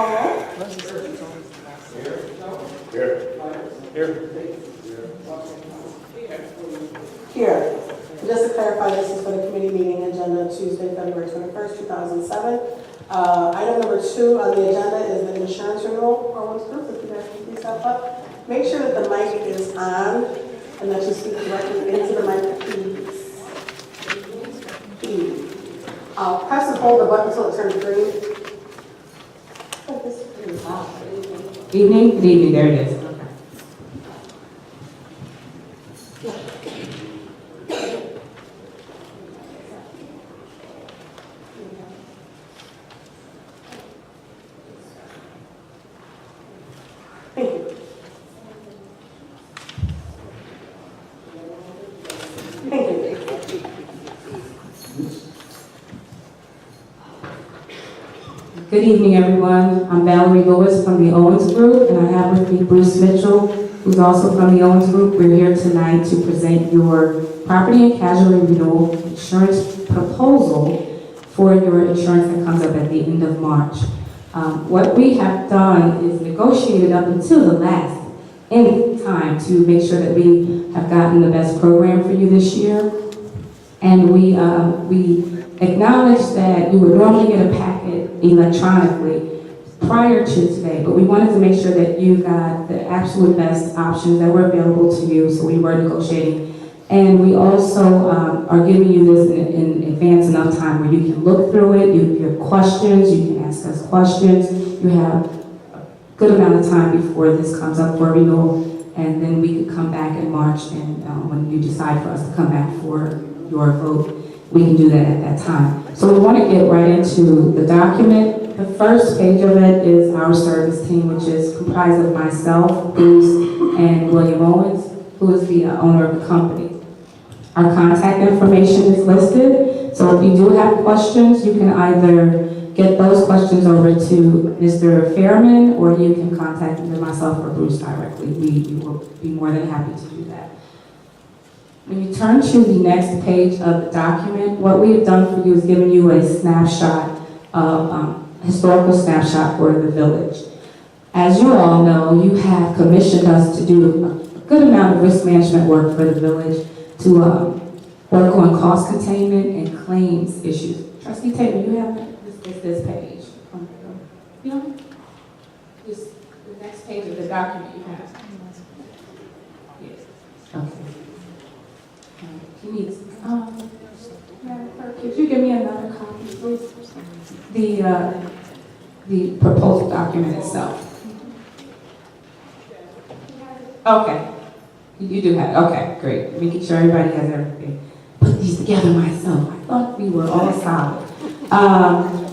call roll. Here. Just to clarify, this is for the committee meeting agenda Tuesday, February 21st, 2007. Item number 2 on the agenda is the insurance renewal. Owens Group, if you guys can please step up. Make sure that the mic is on and that you speak directly into the mic, please. Press and hold the button until it turns green. Good evening, there it is. Thank you. Thank you. Good evening, everyone. I'm Valerie Lewis from the Owens Group, and I have with me Bruce Mitchell, who's also from the Owens Group. We're here tonight to present your property and casualty renewal insurance proposal for your insurance that comes up at the end of March. What we have done is negotiated up until the last time to make sure that we have gotten the best program for you this year. And we acknowledge that you would normally get a packet electronically prior to today, but we wanted to make sure that you got the absolute best options that were available to you, so we were negotiating. And we also are giving you this in advance enough time where you can look through it, you have questions, you can ask us questions, you have a good amount of time before this comes up for renewal, and then we could come back in March, and when you decide for us to come back for your vote, we can do that at that time. So we want to get right into the document. The first page of it is our service team, which is comprised of myself, Bruce, and William Owens, who is the owner of the company. Our contact information is listed, so if you do have questions, you can either get those questions over to Mr. Fairman, or you can contact either myself or Bruce directly. We will be more than happy to do that. When you turn to the next page of the document, what we have done for you is given you a snapshot of historical snapshot for the village. As you all know, you have commissioned us to do a good amount of risk management work for the village, to work on cost containment and claims issues. Trustee Taylor, you have this page. You know, this the next page of the document you have. Yes. Okay. He needs. Could you give me another copy, please? The proposal document itself. Okay. You do have it. Okay, great. Making sure everybody has everything. Put these together myself. I thought we were all solid.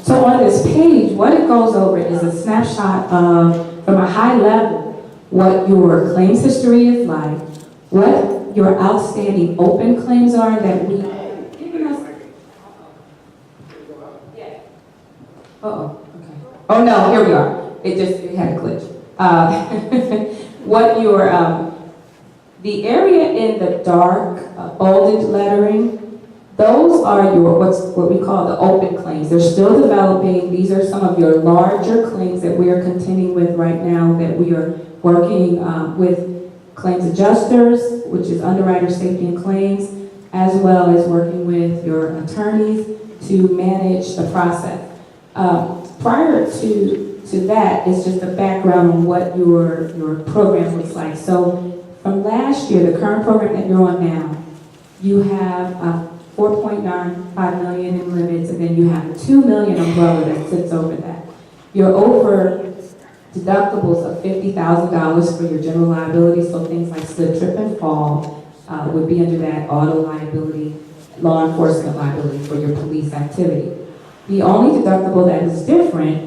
So on this page, what it goes over is a snapshot of, from a high level, what your claims history is like, what your outstanding open claims are that we given us. Yeah. Okay. Oh no, here we are. It had a glitch. What your the area in the dark bolded lettering, those are your what we call the open claims. They're still developing. These are some of your larger claims that we are contending with right now, that we are working with claims adjusters, which is underwriter safety and claims, as well as working with your attorneys to manage the process. Prior to that is just a background on what your program looks like. So from last year, the current program that you're on now, you have $4.95 million in limits, and then you have a $2 million umbrella that sits over that. You're over deductibles of $50,000 for your general liability, so things like slip, trip, and fall would be under that. Auto liability, law enforcement liability for your police activity. The only deductible that is different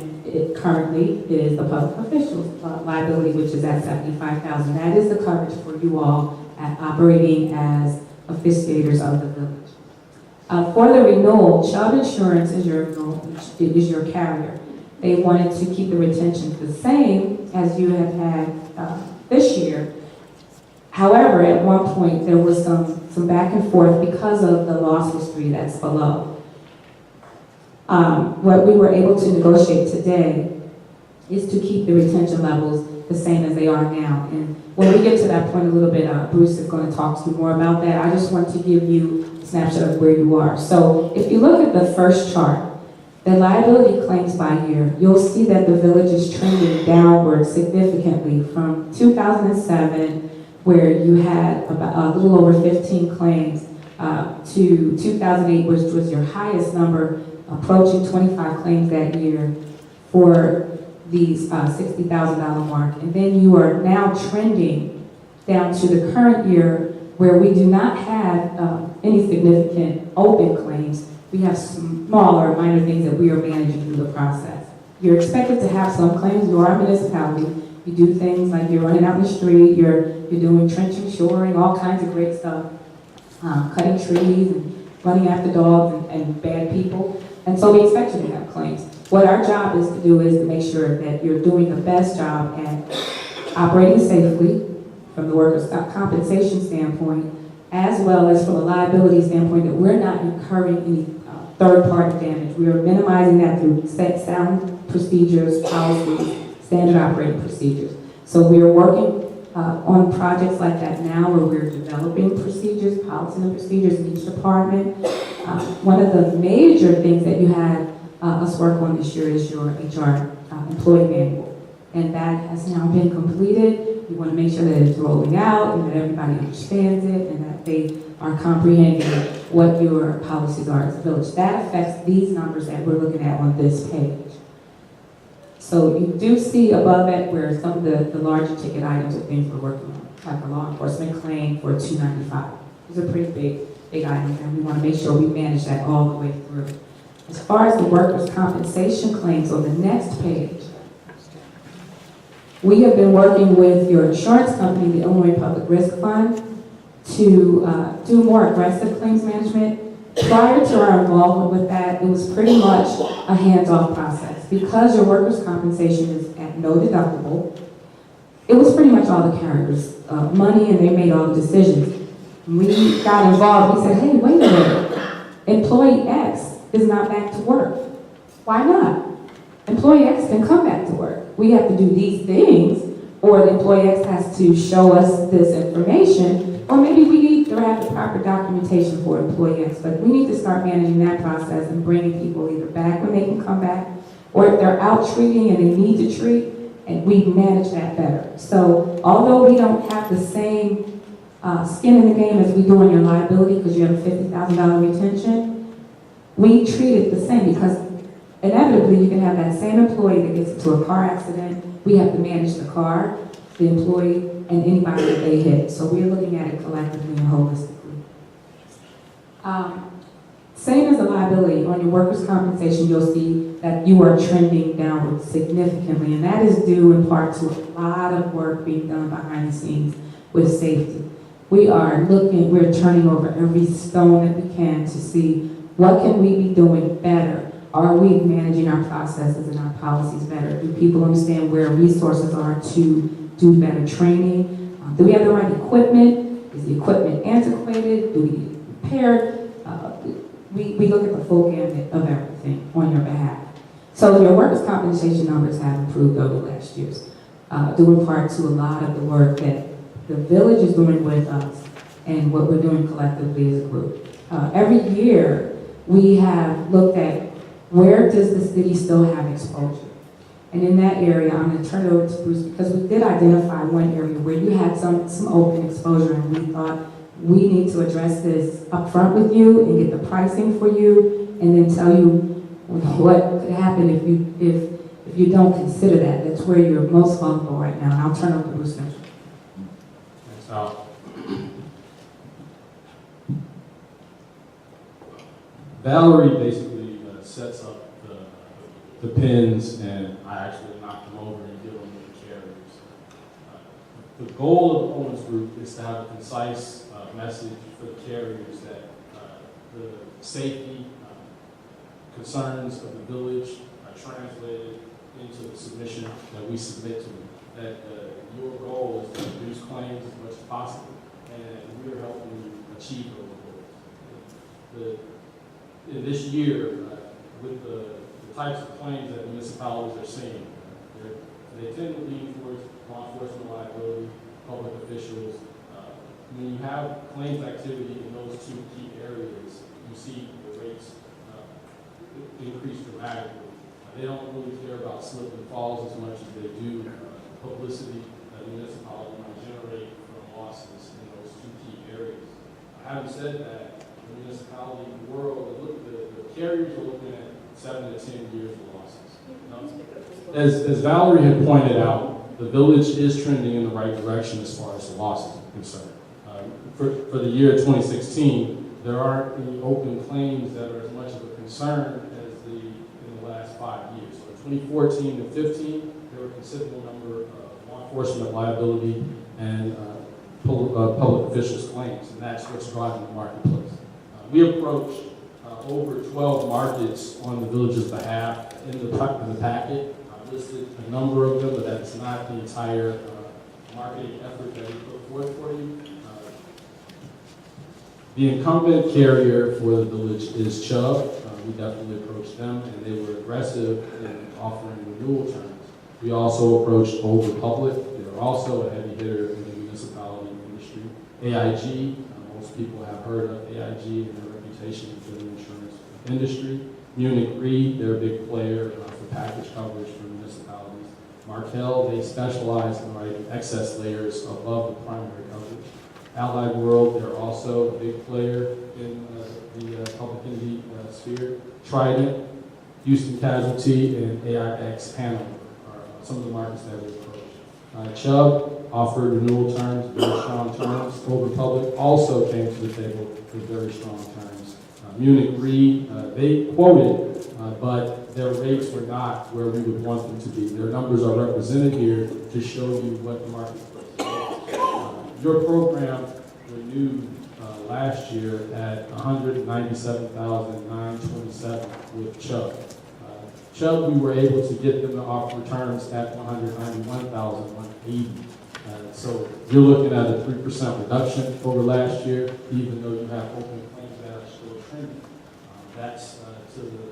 currently is the public officials liability, which is at $75,000. That is the coverage for you all operating as officiators of the village. For the renewal, Chubb Insurance is your carrier. They wanted to keep the retention the same as you have had this year. However, at one point there was some back and forth because of the loss history that's below. What we were able to negotiate today is to keep the retention levels the same as they are now. And when we get to that point a little bit, Bruce is going to talk to you more about that. I just want to give you a snapshot of where you are. So if you look at the first chart, the liability claims by year, you'll see that the village is trending downward significantly from 2007, where you had about a little over 15 claims, to 2008, which was your highest number, approaching 25 claims that year for these $60,000 mark. And then you are now trending down to the current year where we do not have any significant open claims. We have smaller, minor things that we are managing through the process. You're expected to have some claims. You are a municipality. You do things like you're running out in the street, you're doing trenching, shoring, all kinds of great stuff, cutting trees and running after dogs and bad people. And so we expect you to have claims. What our job is to do is to make sure that you're doing the best job at operating safely from the workers' compensation standpoint, as well as from a liability standpoint, that we're not incurring any third-party damage. We are minimizing that through sound procedures, policies, standard operating procedures. So we are working on projects like that now where we're developing procedures, policies and procedures in each department. One of the major things that you had us work on this year is your HR employee manual. And that has now been completed. We want to make sure that it's rolling out and that everybody understands it and that they are comprehending what your policies are as a village. That affects these numbers that we're looking at on this page. So you do see above it where some of the larger ticket items are things we're working on, like a law enforcement claim for $295. These are pretty big items, and we want to make sure we manage that all the way through. As far as the workers' compensation claims on the next page, we have been working with your insurance company, the Illinois Public Risk Fund, to do more aggressive claims management. Prior to our involvement with that, it was pretty much a hands-off process. Because your workers' compensation is at no deductible, it was pretty much all the carriers' money, and they made all the decisions. When we got involved, we said, hey, wait a minute, employee X is not back to work. Why not? Employee X can come back to work. We have to do these things, or the employee X has to show us this information, or maybe we need to have the proper documentation for employee X, but we need to start managing that process and bringing people either back when they can come back, or if they're out treating and they need to treat, and we manage that better. So although we don't have the same skin in the game as we do on your liability because you have a $50,000 retention, we treat it the same because inevitably you can have that same employee that gets into a car accident. We have to manage the car, the employee, and anybody that they hit. So we're looking at it collectively and holistically. Same as the liability, on your workers' compensation, you'll see that you are trending downward significantly, and that is due in part to a lot of work being done behind the scenes with safety. We're turning over every stone that we can to see what can we be doing better. Are we managing our processes and our policies better? Do people understand where resources are to do better training? Do we have the right equipment? Is the equipment antiquated? Do we need it repaired? We look at the full gamut of everything on your behalf. So your workers' compensation numbers have improved over last year's, due in part to a lot of the work that the village is doing with us and what we're doing collectively as a group. Every year, we have looked at where does the city still have exposure. And in that area, I'm going to turn it over to Bruce because we did identify one area where you had some open exposure, and we thought we need to address this up front with you and get the pricing for you, and then tell you what could happen if you don't consider that. That's where you're most vulnerable right now. And I'll turn it over to Bruce Mitchell. Thanks, Al. Valerie basically sets up the pins, and I actually knock them over and give them to the carriers. The goal of the owners group is to have a concise message for the carriers that the safety concerns of the village are translated into the submission that we submit to them. That your goal is to reduce claims as much as possible, and we're helping you achieve those goals. In this year, with the types of claims that municipalities are seeing, They tend to lean towards law enforcement liability, public officials. When you have claims activity in those two key areas, you see the rates increase dramatically. They don't really care about slip and falls as much as they do publicity that the municipality might generate from losses in those two key areas. Having said that, the municipality world, the carriers are looking at 7 to 10 years of losses. As Valerie had pointed out, the village is trending in the right direction as far as the losses are concerned. For the year 2016, there aren't any open claims that are as much of a concern as in the last 5 years. So in 2014 and 15, there were a considerable number of law enforcement liability and public officials claims, and that's what's driving the marketplace. We approached over 12 markets on the village's behalf in the packet. I listed a number of them, but that's not the entire marketing effort that we put forth for you. The incumbent carrier for the village is Chubb. We definitely approached them, and they were aggressive in offering renewal terms. We also approached Old Republic. They're also a heavy hitter in the municipality industry. AIG, most people have heard of AIG and their reputation for the insurance industry. Munich Re, they're a big player for package coverage for municipalities. Markel, they specialize in writing excess layers above the primary coverage. Allied World, they're also a big player in the public entity sphere. Trident, Houston Casualty, and AIX Hanover are some of the markets that we approached. Chubb offered renewal terms, very strong terms. Old Republic also came to the table with very strong terms. Munich Re, they quoted, but their rates were not where we would want them to be. Their numbers are represented here to show you what the marketplace is. Your program renewed last year at $197,927 with Chubb. Chubb, we were able to get them to offer terms at $191,180. So you're looking at a 3% reduction over last year, even though you have open claims that are still trending. That's to the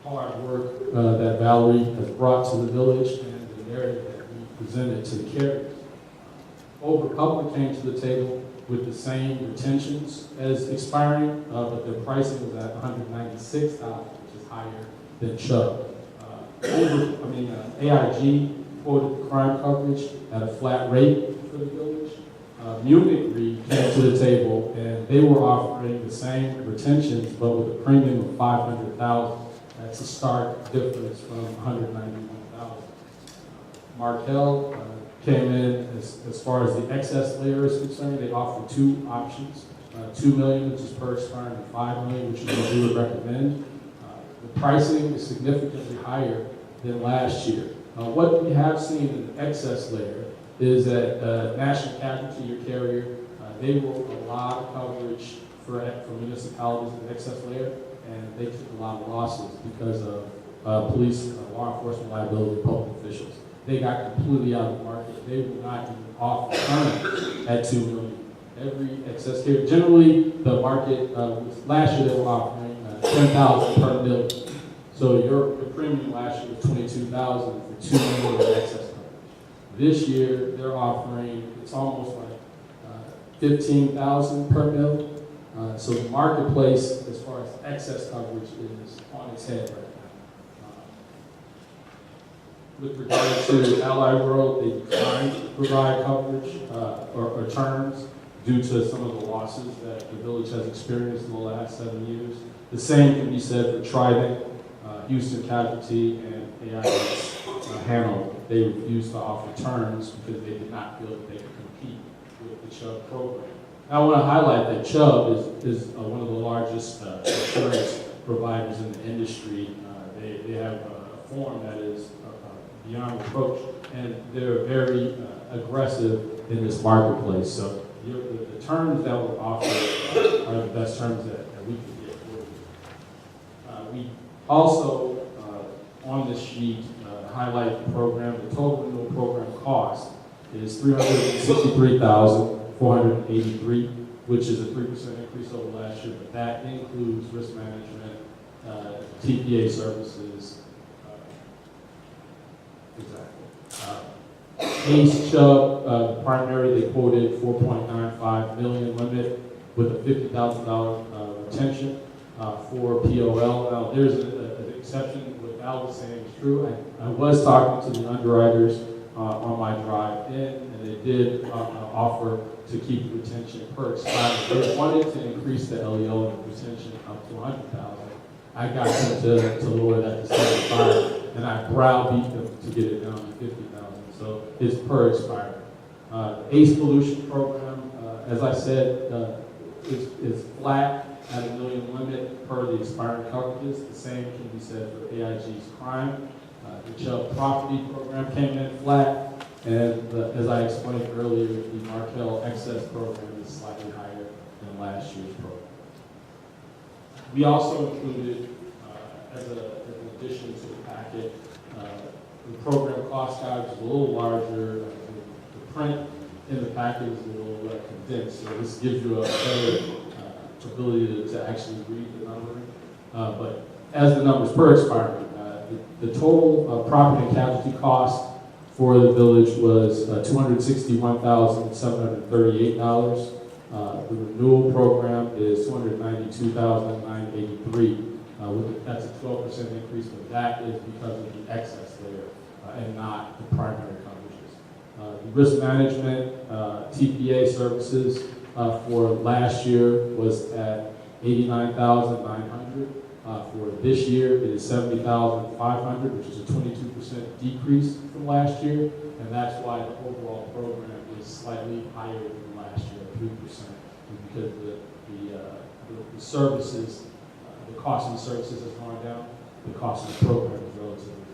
hard work that Valerie has brought to the village and the narrative that we presented to the carriers. Old Republic came to the table with the same retentions as expiring, but their pricing was at $196, which is higher than Chubb. AIG quoted the crime coverage at a flat rate for the village. Munich Re came to the table and they were offering the same retentions, but with a premium of $500,000. That's a stark difference from $191,000. Markel came in as far as the excess layer is concerned. They offered two options, $2 million, which is per expiring, and $5 million, which is what we would recommend. The pricing is significantly higher than last year. What we have seen in the excess layer is that National Casualty, your carrier, they will allow coverage for municipalities in the excess layer, and they took a lot of losses because of police, law enforcement liability, public officials. They got completely out of the market. They will not even offer terms at $2 million. Every excess carrier, generally the market, last year they were offering $10,000 per million. So your premium last year was $22,000 for $2 million of excess coverage. This year they're offering, it's almost like $15,000 per million. So the marketplace, as far as excess coverage, is on its head right now. With regard to Allied World, they declined to provide coverage or terms due to some of the losses that the village has experienced in the last 7 years. The same can be said for Trident, Houston Casualty, and AIX Hanover. They refused to offer terms because they did not feel that they could compete with the Chubb program. Now, I want to highlight that Chubb is one of the largest insurance providers in the industry. They have a form that is beyond reproach, and they're very aggressive in this marketplace. So the terms that were offered are the best terms that we can get for you. We also, on this sheet, highlight the program. The total renewal program cost is $363,483, which is a 3% increase over last year, but that includes risk management, TPA services, Exactly. Ace Chubb, primary, they quoted 4.95 million limit with a $50,000 retention for POL. Now, there's an exception what Al was saying is true. I was talking to the underwriters on my drive in, and they did offer to keep the retention per expiry. They wanted to increase the LEO and the retention up to 100,000. I got them to lower that to 75, and I browbeat them to get it down to 50,000. So it's per expiry. ACE pollution program, as I said, is flat at $1 million limit per the expiring coverages. The same can be said for AIG's crime. The Chubb property program came in flat, and as I explained earlier, the Markel excess program is slightly higher than last year's program. We also included, as an addition to the packet, the program cost guide is a little larger. The print in the packet is a little condensed, so this gives you a better ability to actually read the numbering. But as the numbers per expiry, the total property and casualty cost for the village was $261,738. The renewal program is $292,983. That's a 12% increase, but that is because of the excess layer and not the primary coverages. The risk management TPA services for last year was at $89,900. For this year, it is $70,500, which is a 22% decrease from last year, and that's why the overall program is slightly higher than last year, 3%, because the services, the cost of the services has gone down, the cost of the program is relatively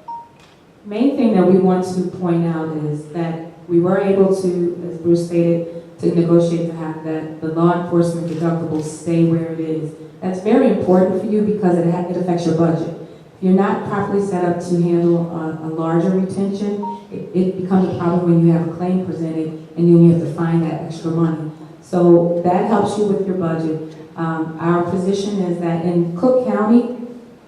flat. Main thing that we want to point out is that we were able to, as Bruce stated, to negotiate to have that the law enforcement deductible stay where it is. That's very important for you because it affects your budget. If you're not properly set up to handle a larger retention, it becomes a problem when you have a claim presented and then you have to find that extra money. So that helps you with your budget. Our position is that in Cook County,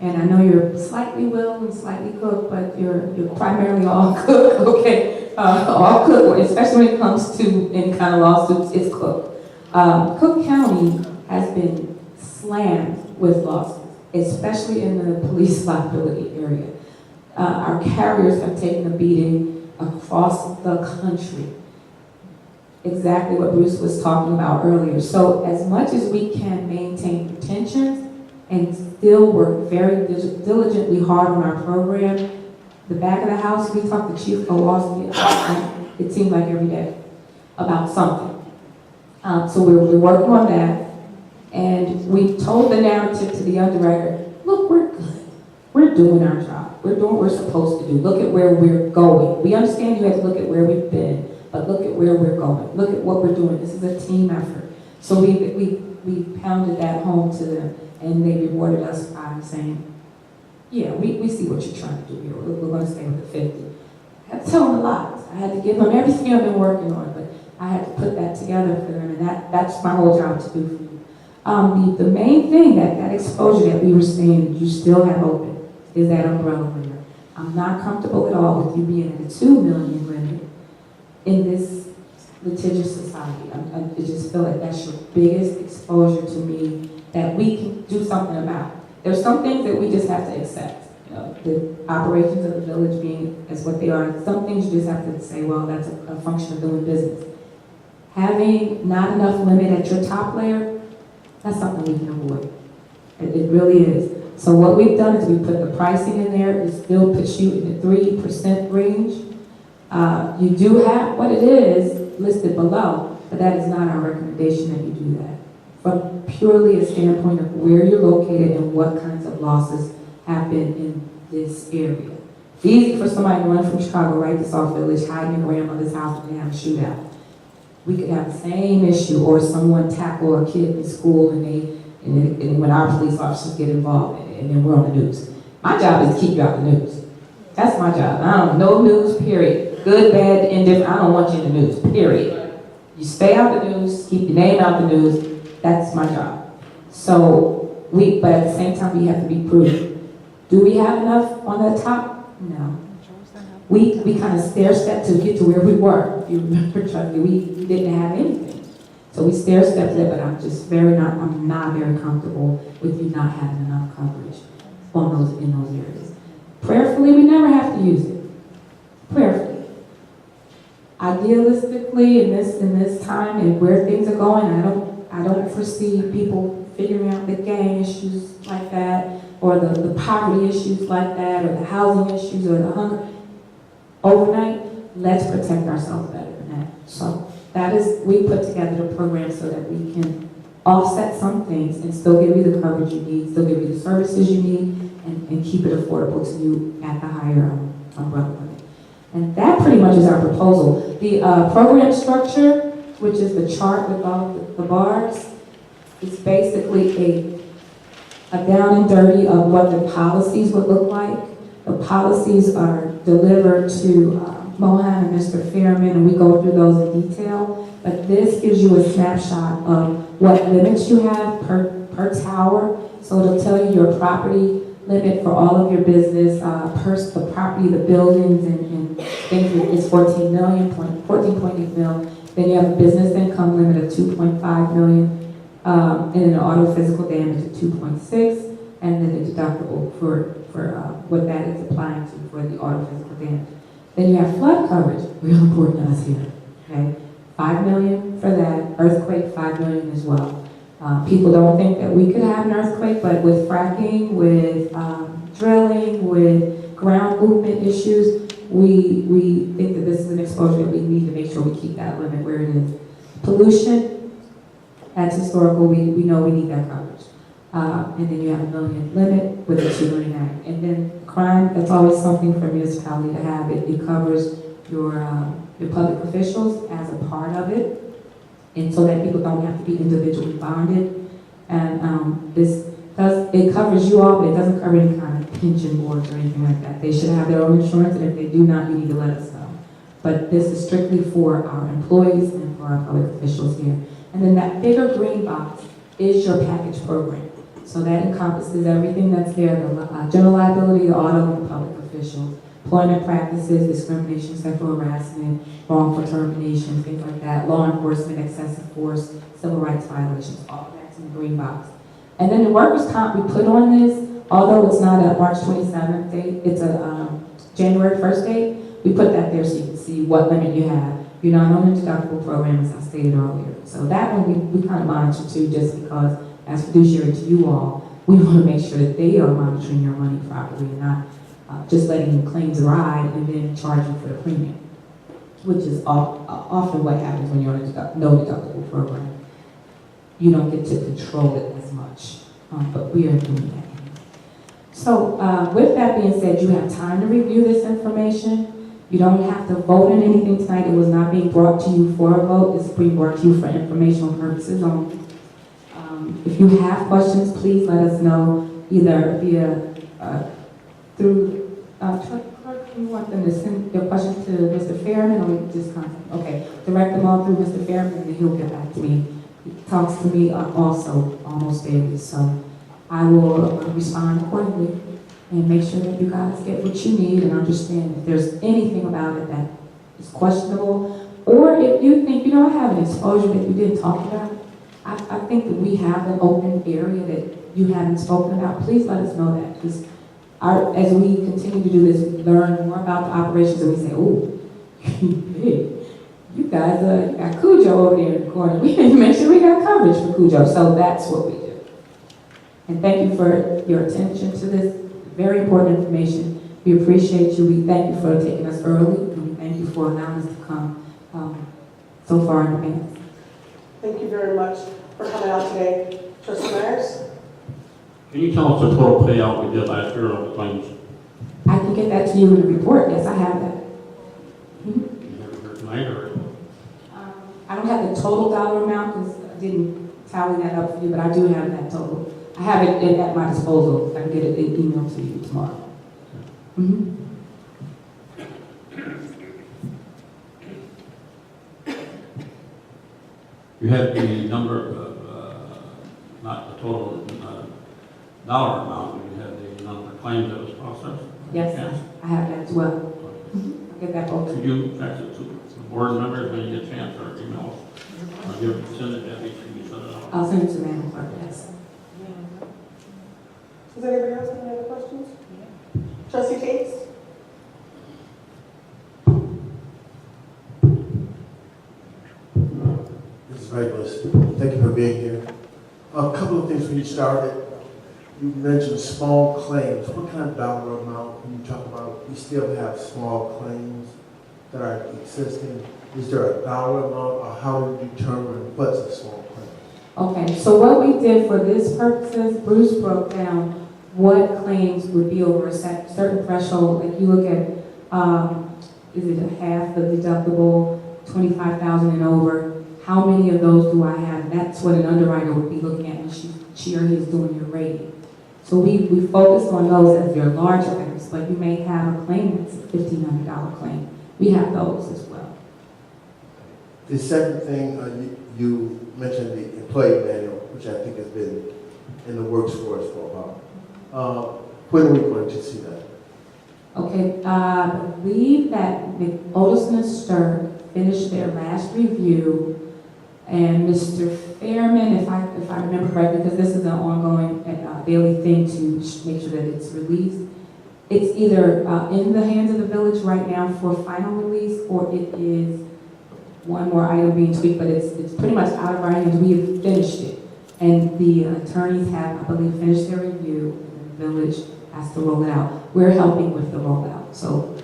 and I know you're slightly Will and slightly Cook, but you're primarily all Cook, okay? All Cook, especially when it comes to any kind of lawsuits, it's Cook. Cook County has been slammed with lawsuits, especially in the police liability area. Our carriers have taken a beating across the country. Exactly what Bruce was talking about earlier. So as much as we can maintain retentions and still work very diligently hard on our program, the back of the house, we talk to Chief Kowalski, it seemed like every day, about something. So we're working on that, and we told the narrative to the underwriter, look, we're good. We're doing our job. We're doing what we're supposed to do. Look at where we're going. We understand you have to look at where we've been, but look at where we're going. Look at what we're doing. This is a team effort. So we pounded that home to them, and they rewarded us by saying, yeah, we see what you're trying to do here. We're going to stay with the 50. I had to tell them a lot. I had to give them everything I've been working on, but I had to put that together for them, and that's my whole job to do for you. The main thing, that exposure that we were saying you still have open is that umbrella limit. I'm not comfortable at all with you being at a $2 million limit in this litigious society. I just feel like that's your biggest exposure to me that we can do something about. There's some things that we just have to accept. You know, the operations of the village being as what they are. Some things you just have to say, well, that's a function of doing business. Having not enough limit at your top layer, that's something we can avoid. It really is. So what we've done is we put the pricing in there. It still puts you in the 3% range. You do have what it is listed below, but that is not our recommendation that you do that. From purely a standpoint of where you're located and what kinds of losses have been in this area. It's easy for somebody to run from Chicago right to Sauk Village, hide in your grandmother's house and have a shootout. We could have the same issue, or someone tackle a kid in school and when our police officers get involved and then we're on the news. My job is to keep you out the news. That's my job. I don't no news, period. Good, bad, indifferent. I don't want you in the news, period. You stay out the news, keep your name out the news. That's my job. So but at the same time, we have to be prudent. Do we have enough on the top? No. We kind of stair stepped to get to where we were. If you remember, trust me, we didn't have anything. So we stair stepped it, but I'm not very comfortable with you not having enough coverage in those areas. Prayerfully, we never have to use it. Prayerfully. Idealistically, in this time and where things are going, I don't foresee people figuring out the gang issues like that, or the poverty issues like that, or the housing issues, or the hunger. Overnight, let's protect ourselves better than that. So we put together the program so that we can offset some things and still give you the coverage you need, still give you the services you need, and keep it affordable to you at the higher umbrella limit. And that pretty much is our proposal. The program structure, which is the chart with all the bars, is basically a down and dirty of what the policies would look like. The policies are delivered to Mohan and Mr. Fairman, and we go through those in detail. But this gives you a snapshot of what limits you have per tower. So it'll tell you your property limit for all of your business, the property, the buildings, and things is 14.8 million. Then you have a business income limit of 2.5 million, and an auto physical damage of 2.6, and then the deductible for what that is applying to for the auto physical damage. Then you have flood coverage, real important to us here. Okay, 5 million for that. Earthquake, 5 million as well. People don't think that we could have an earthquake, but with fracking, with drilling, with ground movement issues, we think that this is an exposure that we need to make sure we keep that limit where it is. Pollution, that's historical, we know we need that coverage. And then you have a $1 million limit with a $2 million act. And then crime, that's always something for a municipality to have. It covers your public officials as a part of it, and so that people don't have to be individually bonded. And it covers you all, but it doesn't cover any kind of pension boards or anything like that. They should have their own insurance, and if they do not, you need to let us know. But this is strictly for our employees and for our public officials here. And then that bigger green box is your package program. So that encompasses everything that's there, the general liability, the auto, and the public officials, employment practices, discrimination, sexual harassment, wrongful termination, things like that, law enforcement, excessive force, civil rights violations, all that's in the green box. And then the workers' comp we put on this, although it's not a March 27th date, it's a January 1st date, we put that there so you can see what limit you have. You're not on the deductible program, as I stated earlier. So that one we kind of monitor too, just because as fiduciary to you all, we want to make sure that they are monitoring your money properly and not just letting the claims ride and then charging for the premium, which is often what happens when you're on a no deductible program. You don't get to control it as much, but we are doing that. So with that being said, you have time to review this information. You don't have to vote on anything tonight. It was not being brought to you for a vote. It's being brought to you for informational purposes only. If you have questions, please let us know either via through clerk. You want them to send your questions to Mr. Fairman, or just contact? Okay, direct them all through Mr. Fairman, and he'll get back to me. He talks to me also almost daily, so I will respond accordingly and make sure that you guys get what you need and understand if there's anything about it that is questionable, or if you think, I have an exposure that you didn't talk about. I think that we have an open area that you haven't spoken about. Please let us know that, because as we continue to do this, we learn more about the operations, and we say, oh, hey, you guys got Cujo over there in the corner. We need to make sure we got coverage for Cujo. So that's what we do. And thank you for your attention to this very important information. We appreciate you. We thank you for taking us early, and we thank you for allowing us to come so far in advance. Thank you very much for coming out today. Trustee Myers? Can you tell us the total payout we did last year on the claims? I can get that to you in the report. Yes, I have that. Mm-hmm. You have it here tonight, or? I don't have the total dollar amount because I didn't tally that up for you, but I do have that total. I have it at my disposal. I can get it emailed to you tomorrow. Mm-hmm. You had the number of, not the total dollar amount, but you had the number of claims that was processed? Yes, I have that as well. I'll get that over. Could you fax it to the board members when you get a chance, or email? Or send it to Debbie, she can send it out. I'll send it to Madam Clerk, yes. Does anybody else have any other questions? Trustee Cates? Mrs. Regulus, thank you for being here. A couple of things when you started. You mentioned small claims. What kind of dollar amount, when you talk about we still have small claims that are existing? Is there a dollar amount, or how do you determine what's a small claim? Okay, so what we did for this purposes, Bruce broke down what claims would be over a certain threshold. Like you look at, is it a half the deductible, 25,000 and over? How many of those do I have? That's what an underwriter would be looking at when she or he is doing your rating. So we focused on those as your large items, but you may have a claim that's a $1,500 claim. We have those as well. The second thing, you mentioned the employee manual, which I think has been in the works for us for a while. When are we going to see that? Okay, I believe that Otis and Sturr finished their last review, and Mr. Fairman, if I remember correctly, because this is an ongoing daily thing to make sure that it's released, it's either in the hands of the village right now for final release, or it is one more item being tweaked, but it's pretty much out of our hands. We have finished it, and the attorneys have, I believe, finished their review, and the village has to roll it out. We're helping with the rollout, so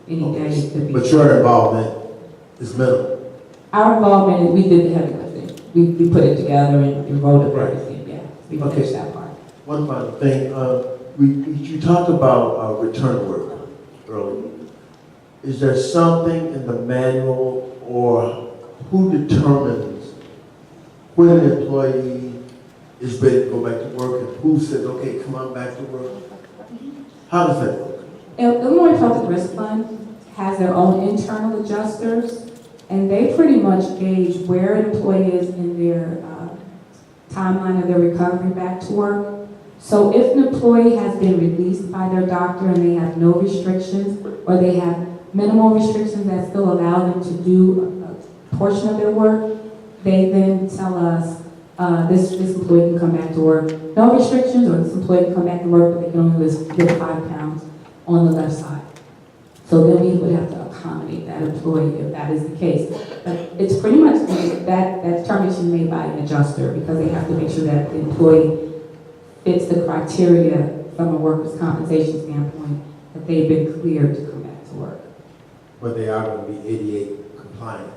any day it could be. But your involvement is minimal. Our involvement, we did the heavy lifting. We put it together and wrote up Right. everything, yeah. We Okay. finished that part. One final thing, you talked about return work earlier. Is there something in the manual, or who determines when an employee is ready to go back to work, and who says, okay, come on back to work? How does that work? Illinois Public Risk Fund has their own internal adjusters, and they pretty much gauge where an employee is in their timeline of their recovery back to work. So if an employee has been released by their doctor and they have no restrictions, or they have minimal restrictions that still allow them to do a portion of their work, they then tell us this employee can come back to work. No restrictions, or this employee can come back to work, but they can only lift 5 pounds on the left side. So then we would have to accommodate that employee if that is the case. But it's pretty much that determination made by an adjuster, because they have to make sure that the employee fits the criteria from a workers' compensation standpoint, that they've been cleared to come back to work. But they are going to be ADA compliant.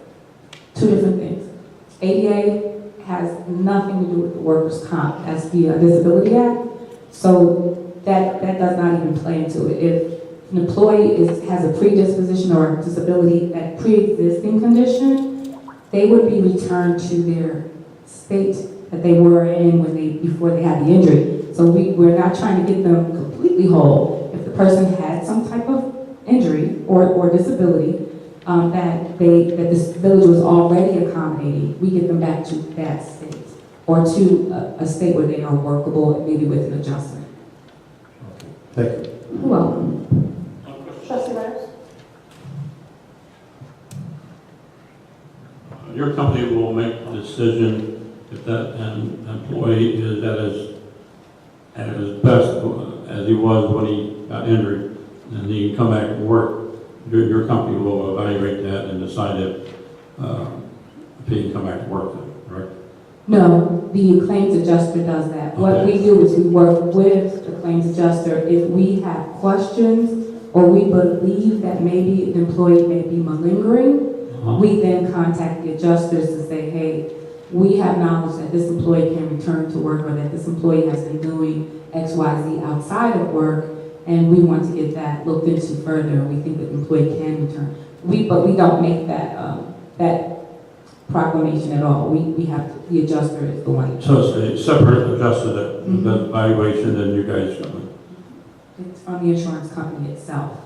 Two different things. ADA has nothing to do with the workers' comp. That's the Disability Act. So that does not even play into it. If an employee has a predisposition or disability, that pre-existing condition, they would be returned to their state that they were in before they had the injury. So we're not trying to get them completely whole. If the person had some type of injury or disability that this village was already accommodating, we get them back to that state, or to a state where they are workable, maybe with an adjustment. Thank you. You're welcome. Trustee Myers? Your company will make a decision if that an employee is at his best as he was when he got injured, and he can come back and work. Your company will evaluate that and decide if he can come back to work, right? No, the claims adjuster does that. What we do is we work with the claims adjuster. If we have questions, or we believe that maybe the employee may be malingering, we then contact the adjusters to say, hey, we have knowledge that this employee can return to work, or that this employee has been doing X, Y, Z outside of work, and we want to get that looked into further, and we think that the employee can return. But we don't make that proclamation at all. We have, the adjuster is the one. So it's a separate adjuster that does evaluation than you guys do. It's from the insurance company itself.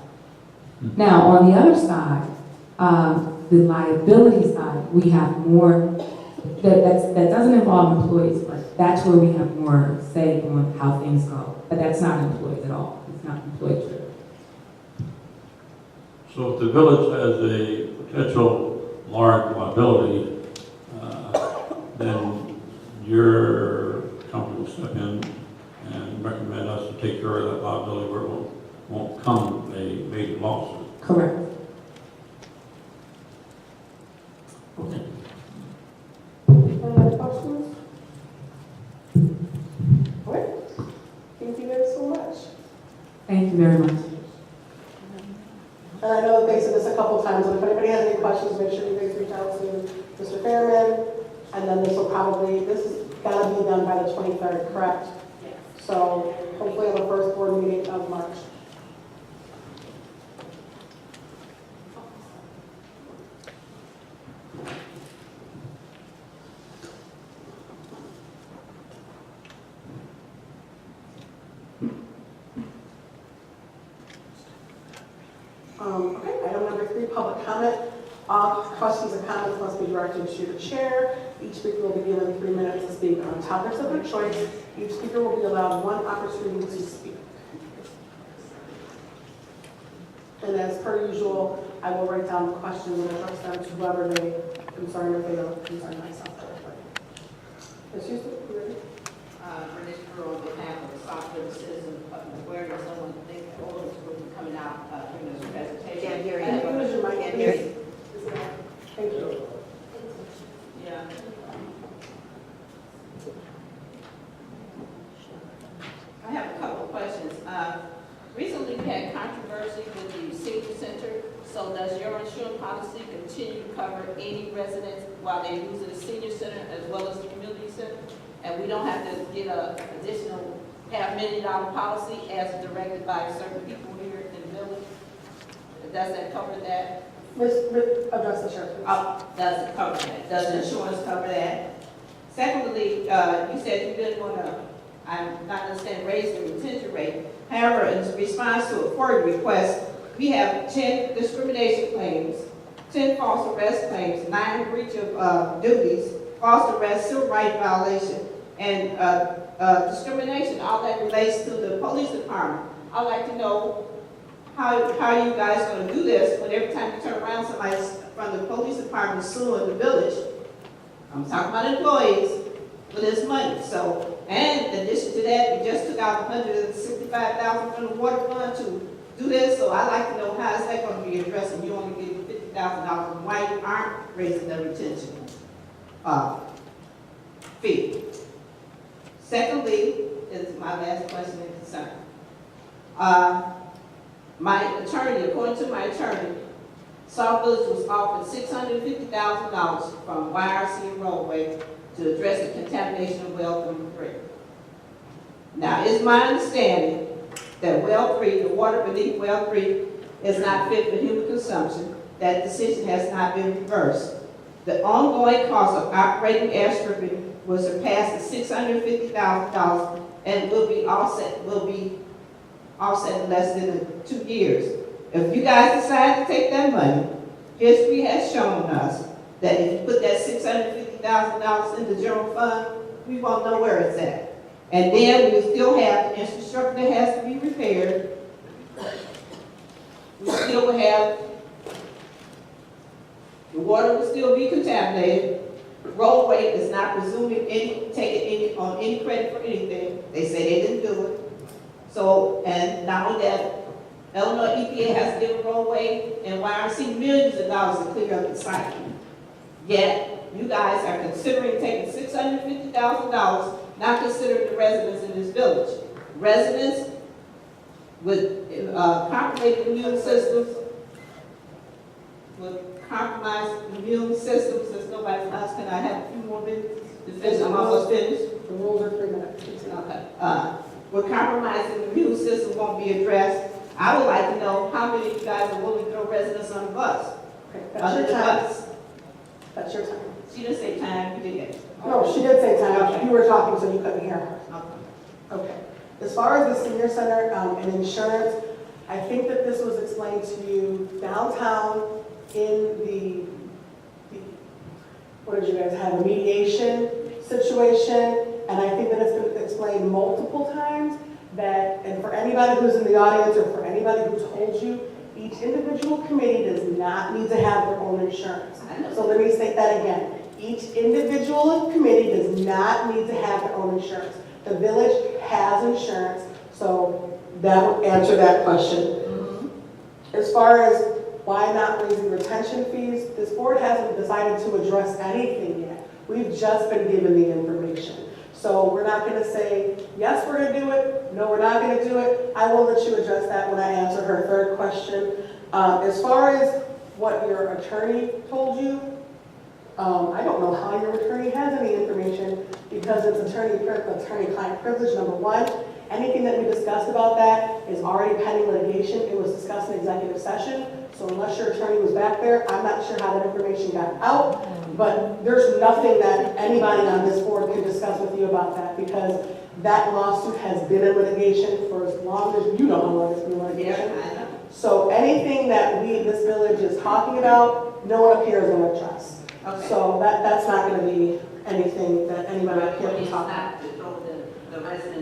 Now, on the other side, the liability side, we have more, that doesn't involve employees, but that's where we have more say on how things go. but that's not employees at all. It's not employee trip. So if the village has a potential large liability, then your company will step in and recommend us to take care of that liability where it won't come a major lawsuit. Correct. Okay. Any other questions? All right. Thank you guys so much. Thank you very much. And I know that they said this a couple times, but if anybody has any questions, make sure you guys reach out to Mr. Fairman. And then this is gotta be done by the 23rd, correct? Yes. So hopefully on the first board meeting of March. Okay, item number 3, public comment. All questions and comments must be directed to the chair. Each speaker will be given 3 minutes to speak on topics of their choice. Each speaker will be allowed 1 opportunity to speak. And as per usual, I will write down the questions and address them to whoever they concern, if they don't concern myself directly. Ms. Houston, you ready? Renee Brewer on behalf of the Sauk citizens of where does someone think the ordinance will be coming out during this presentation? Can't hear you. Can you use your mic, Can't hear please? you. Thank you. Yeah. I have a couple of questions. Recently, we had controversy with the senior center. So does your insurance policy continue to cover any residents while they use the senior center as well as the community center? And we don't have to get an additional $500,000 policy as directed by certain people here in the village? Does that cover that? Address the chair, please. Does it cover that? Does the insurance cover that? Secondly, you said you didn't want to, I'm not understanding, raise the retention rate. However, in response to a FOIA request, we have 10 discrimination claims, 10 false arrest claims, 9 breach of duties, false arrest, civil rights violation, and discrimination. All that relates to the police department. I'd like to know how you guys are going to do this when every time you turn around, somebody from the police department is suing the village. I'm talking about employees for this money. So, and in addition to that, we just took out $165,000 from the water fund to do this. So I'd like to know how is that going to be addressed, and you only get $50,000. Why you aren't raising the retention fee? Secondly, is my last question and concern. My attorney, according to my attorney, Sauk Village was offered $650,000 from YRC roadway to address the contamination of well 3. Now, it's my understanding that well 3, the water beneath well 3, is not fit for human consumption. That decision has not been reversed. The ongoing cost of operating air stripping will surpass the $650,000 and will be offset in less than 2 years. If you guys decide to take that money, history has shown us that if you put that $650,000 in the general fund, we won't know where it's at. And then we still have the infrastructure that has to be repaired. We still will have, the water will still be contaminated. Roadway is not presuming taking on any credit for anything. They say they didn't do it. So, and not only that, Illinois EPA has given roadway and YRC millions of dollars to clear up the site. Yet, you guys are considering taking $650,000, not considering the residents in this village. Residents with compromised immune systems, since nobody else, can I have a few more minutes to finish? I'm almost finished. The rules are 3 minutes. Okay. Where compromising the immune system won't be addressed, I would like to know how many of you guys are willing to throw residents on the bus? Okay, that's Under your the time. bus. That's your time. She didn't say time, you did. No, she did say time. Okay. You were talking, so you couldn't hear her. Okay. Okay. As far as the senior center and insurance, I think that this was explained to you downtown in the what did you guys have, a mediation situation, and I think that it's been explained multiple times that, and for anybody who's in the audience or for anybody who told you, each individual committee does not need to have their own insurance. So let me state that again. Each individual committee does not need to have their own insurance. The village has insurance, so that would answer that question. As far as why not raising retention fees, this board hasn't decided to address anything yet. We've just been given the information. So we're not going to say, yes, we're going to do it. No, we're not going to do it. I will let you address that when I answer her third question. As far as what your attorney told you, I don't know how your attorney has any information because it's attorney-client privilege, number one. Anything that we discussed about that is already pending litigation. It was discussed in executive session. So unless your attorney was back there, I'm not sure how that information got out. But there's nothing that anybody on this board can discuss with you about that because that lawsuit has been in litigation for as long as you know how long it's been in litigation. So anything that this village is talking about, no one up here is going to address. Okay. So that's not going to be anything that anybody up here can talk about.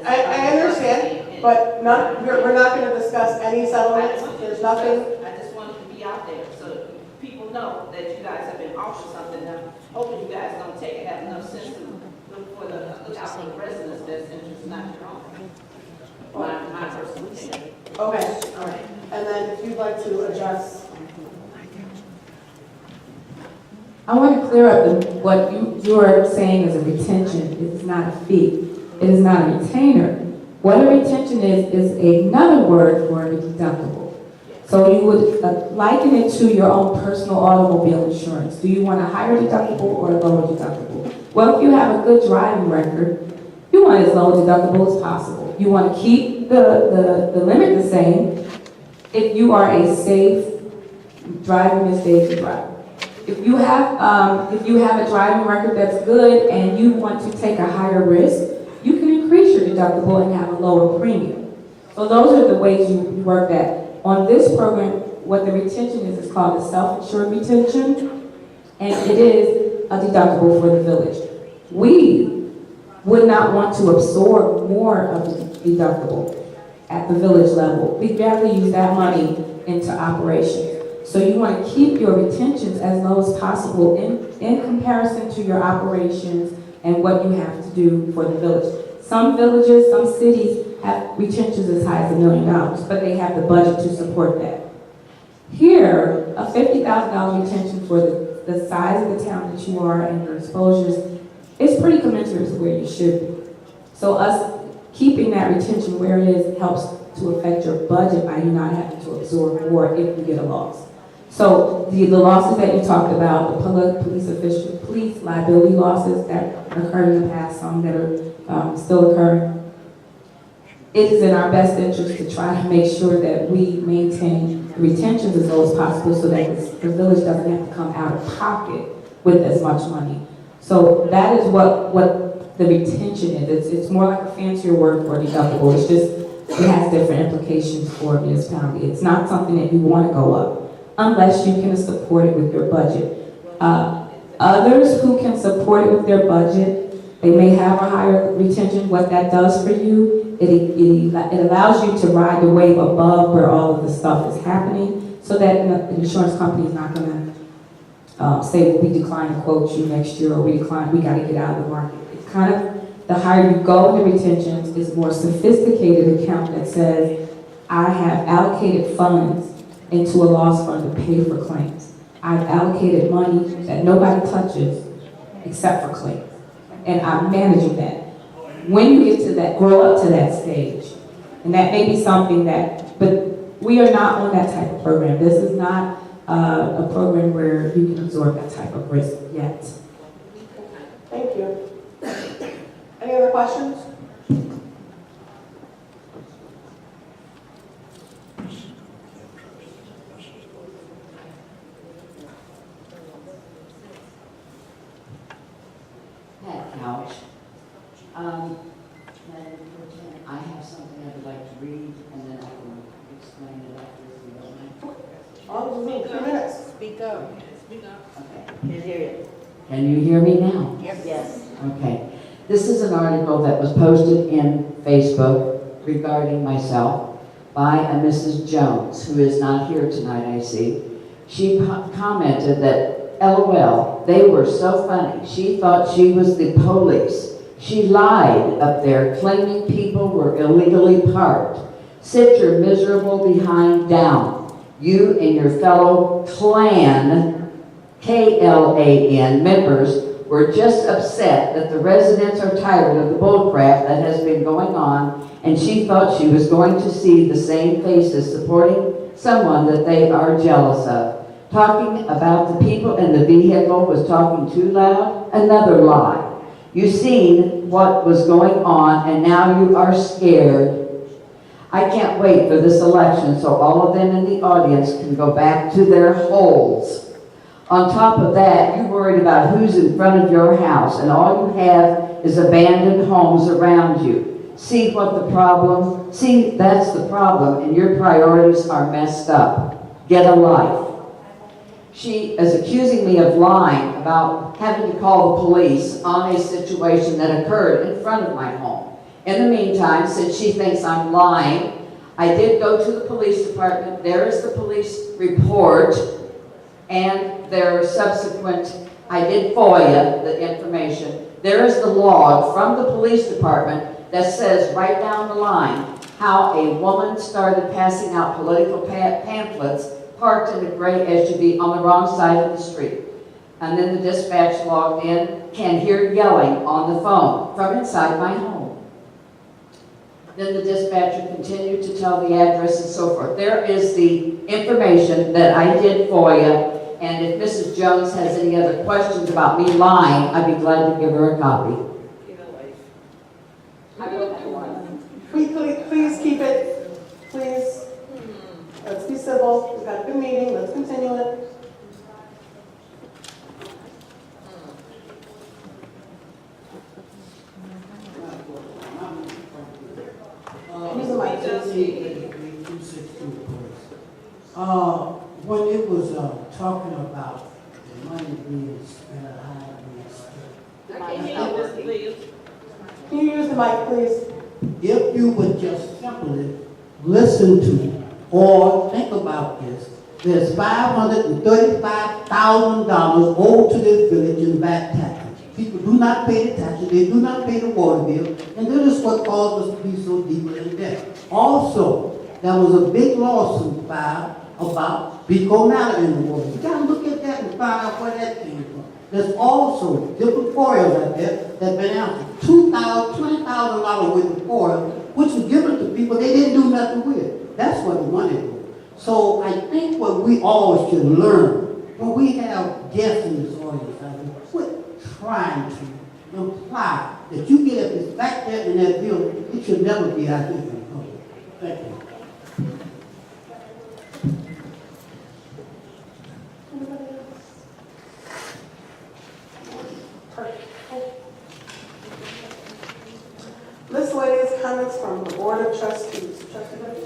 I understand, but we're not going to discuss any settlements. There's nothing. I just wanted to be out there so people know that you guys have been offered something. I'm hoping you guys don't take it, have enough sense to look out for the residents' best interest, not your own. My personal opinion. Okay, all right. And then if you'd like to address. I want to clear up what you are saying is a retention. It is not a fee. It is not a retainer. What a retention is another word for a deductible. So you would liken it to your own personal automobile insurance. Do you want a higher deductible or a lower deductible? Well, if you have a good driving record, you want as low a deductible as possible. You want to keep the limit the same if you are a safe driving Miss Daisy driver. If you have a driving record that's good and you want to take a higher risk, you can increase your deductible and have a lower premium. So those are the ways you work that. On this program, what the retention is called a self-insured retention, and it is a deductible for the village. We would not want to absorb more of the deductible at the village level. We'd rather use that money into operations. So you want to keep your retentions as low as possible in comparison to your operations and what you have to do for the village. Some villages, some cities have retentions as high as $1 million, but they have the budget to support that. Here, a $50,000 retention for the size of the town that you are and your exposures is pretty commensurate to where you should be. So us keeping that retention where it is helps to affect your budget by you not having to absorb more if you get a loss. So the losses that you talked about, the police liability losses that occurred in the past, some that are still occurring, it is in our best interest to try to make sure that we maintain the retentions as low as possible so that the village doesn't have to come out of pocket with as much money. So that is what the retention is. It's more like a fancier word for deductible. It's just, it has different implications for a municipality. It's not something that you want to go up unless you can support it with your budget. Others who can support it with their budget, they may have a higher retention. What that does for you, it allows you to ride the wave above where all of the stuff is happening so that the insurance company is not going to say, well, we decline to quote you next year or we got to get out of the market. It's kind of, the higher you go in the retentions is a more sophisticated account that says, I have allocated funds into a loss fund to pay for claims. I've allocated money that nobody touches except for claims. And I'm managing that. When you get to that, grow up to that stage, and that may be something that, but we are not on that type of program. This is not a program where you can absorb that type of risk yet. Thank you. Any other questions? Pat Couch. Madam President, I have something I would like to read, and then I can explain it after if you don't mind. All of you, 2 minutes. Speak up. Okay. Can't hear you. Can you hear me now? Yes. Okay. This is an article that was posted in Facebook regarding myself by a Mrs. Jones, who is not here tonight, I see. She commented that, LOL, they were so funny. She thought she was the police. She lied up there, claiming people were illegally parked. Sit your miserable behind down. You and your fellow Klan, K-L-A-N, members were just upset that the residents are tired of the bullcrap that has been going on, and she thought she was going to see the same faces supporting someone that they are jealous of. Talking about the people in the vehicle was talking too loud, another lie. You seen what was going on, and now you are scared. I can't wait for this election so all of them in the audience can go back to their holes. On top of that, you're worried about who's in front of your house, and all you have is abandoned homes around you. See what the problem? See, that's the problem, and your priorities are messed up. Get a life. She is accusing me of lying about having to call the police on a situation that occurred in front of my home. In the meantime, since she thinks I'm lying, I did go to the police department. There is the police report and their subsequent, I did FOIA the information. There is the log from the police department that says right down the line how a woman started passing out political pamphlets parked in a gray SUV on the wrong side of the street. And then the dispatch logged in, can hear yelling on the phone from inside my home. Then the dispatcher continued to tell the address and so forth. There is the information that I did FOIA, and if Mrs. Jones has any other questions about me lying, I'd be glad to give her a copy. Please keep it, please. Let's be civil. We've got a good meeting. Let's continue it. Use the mic, please. When it was talking about the money being spent, how being spent. Can you use the mic, please? If you would just simply listen to or think about this, there's $535,000 owed to this village in back taxes. People do not pay the taxes, they do not pay the water bill, and this is what caused us to be so deeply in debt. Also, there was a big lawsuit filed about Beco in the water. You gotta look at that and find out where that came from. There's also different foils out there that have been answered. $20,000 worth of foil, which was given to people they didn't do nothing with. That's what the money was. So I think what we all should learn, when we have guests in this audience, I mean, quit trying to imply that you get if it's back there in that building, it should never be out here in the public. Thank you. Miscellaneous comments from the Board of Trustees. Trustee Burke?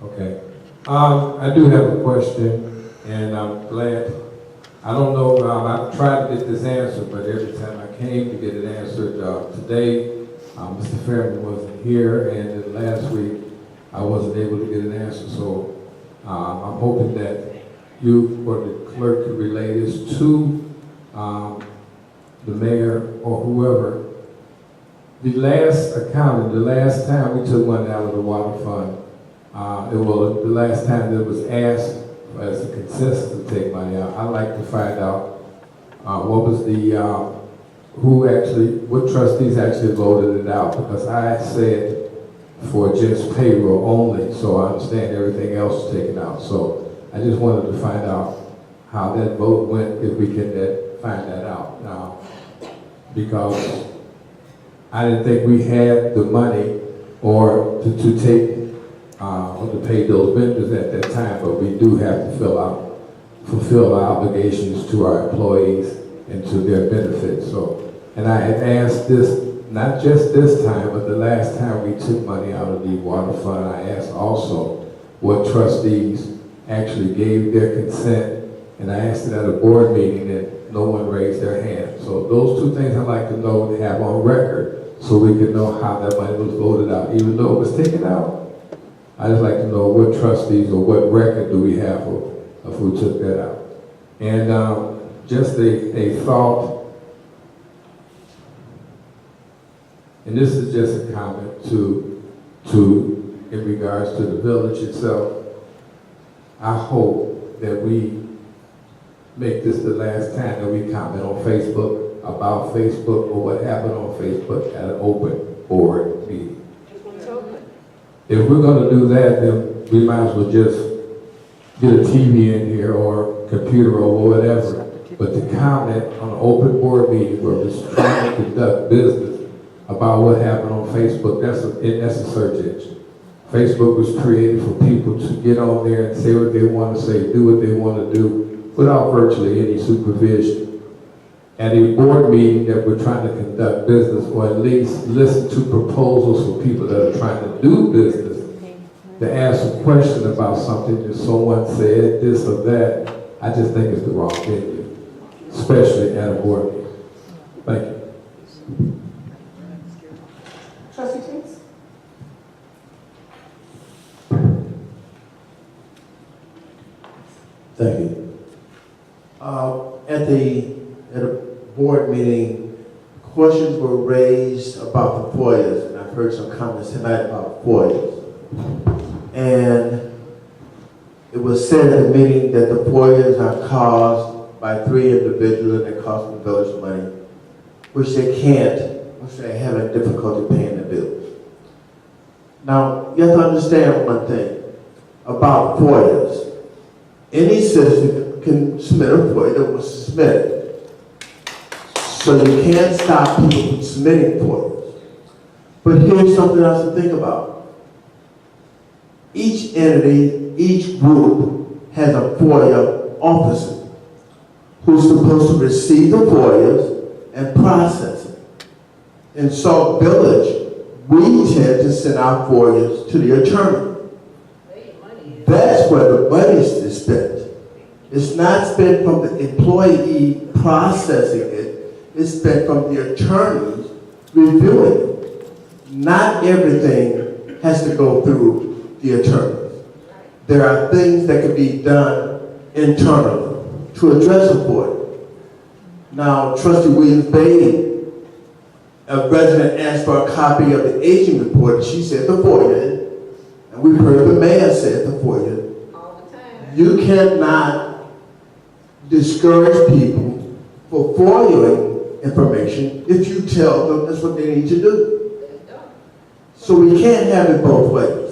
Okay. I do have a question, and I'm glad. I don't know, I've tried to get this answered, but every time I came to get it answered, today, Mr. Fairman wasn't here, and then last week, I wasn't able to get an answer, so I'm hoping that you or the clerk could relay this to the mayor or whoever. The last accounting, the last time we took money out of the water fund, it was the last time that it was asked as a consensus to take money out. I'd like to find out what was the, what trustees actually voted it out, because I said for just payroll only, so I understand everything else is taken out. So I just wanted to find out how that vote went, if we can find that out now, because I didn't think we had the money or to take or to pay those vendors at that time, but we do have to fulfill our obligations to our employees and to their benefits. So, and I had asked this, not just this time, but the last time we took money out of the water fund, I asked also what trustees actually gave their consent And I asked it at a board meeting and no one raised their hand. So those two things I'd like to know and have on record so we can know how that money was voted out, even though it was taken out. I'd just like to know what trustees or what record do we have of who took that out. And just a thought, and this is just a comment in regards to the village itself. I hope that we make this the last time that we comment on Facebook, about Facebook, or what happened on Facebook at an open board meeting. If we're gonna do that, then we might as well just get a TV in here or computer or whatever. But to comment on an open board meeting where we're trying to conduct business about what happened on Facebook, that's a search engine. Facebook was created for people to get on there and say what they want to say, do what they want to do, without virtually any supervision. At a board meeting that we're trying to conduct business, or at least listen to proposals for people that are trying to do business, to ask a question about something that someone said, this or that, I just think it's the wrong venue, especially at a board meeting. Thank you. Trustee Tate? Thank you. At a board meeting, questions were raised about the FOIAs, and I've heard some comments tonight about FOIAs. And it was said at the meeting that the FOIAs are caused by 3 individuals and they cost the village money, which they're having difficulty paying the bills. Now, you have to understand one thing about FOIAs. Any citizen can submit a FOIA that was submitted. So you can't stop people from submitting FOIAs. But here's something else to think about. Each entity, each group has a FOIA officer who's supposed to receive the FOIAs and process it. In Sauk Village, we tend to send our FOIAs to the attorney. That's where the money is spent. It's not spent from the employee processing it. It's spent from the attorneys reviewing it. Not everything has to go through the attorneys. There are things that can be done internally to address a FOIA. Now, Trustee Williams-Bailey, a resident asked for a copy of the aging report. She said the FOIA, and we've heard the mayor say the FOIA. All the time. You cannot discourage people for FOIAing information if you tell them that's what they need to do. So we can't have it both ways.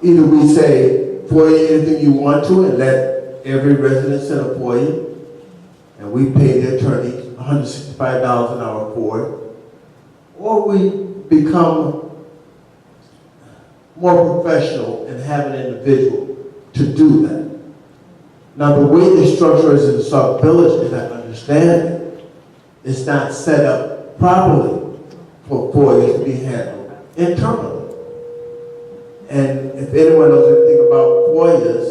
Either we say FOIA anything you want to and let every resident send a FOIA, and we pay the attorney $165 an hour for it, or we become more professional and have an individual to do that. Now, the way the structure is in the Sauk Village, as I understand it, it's not set up properly for FOIAs to be handled internally. And if anyone knows anything about FOIAs,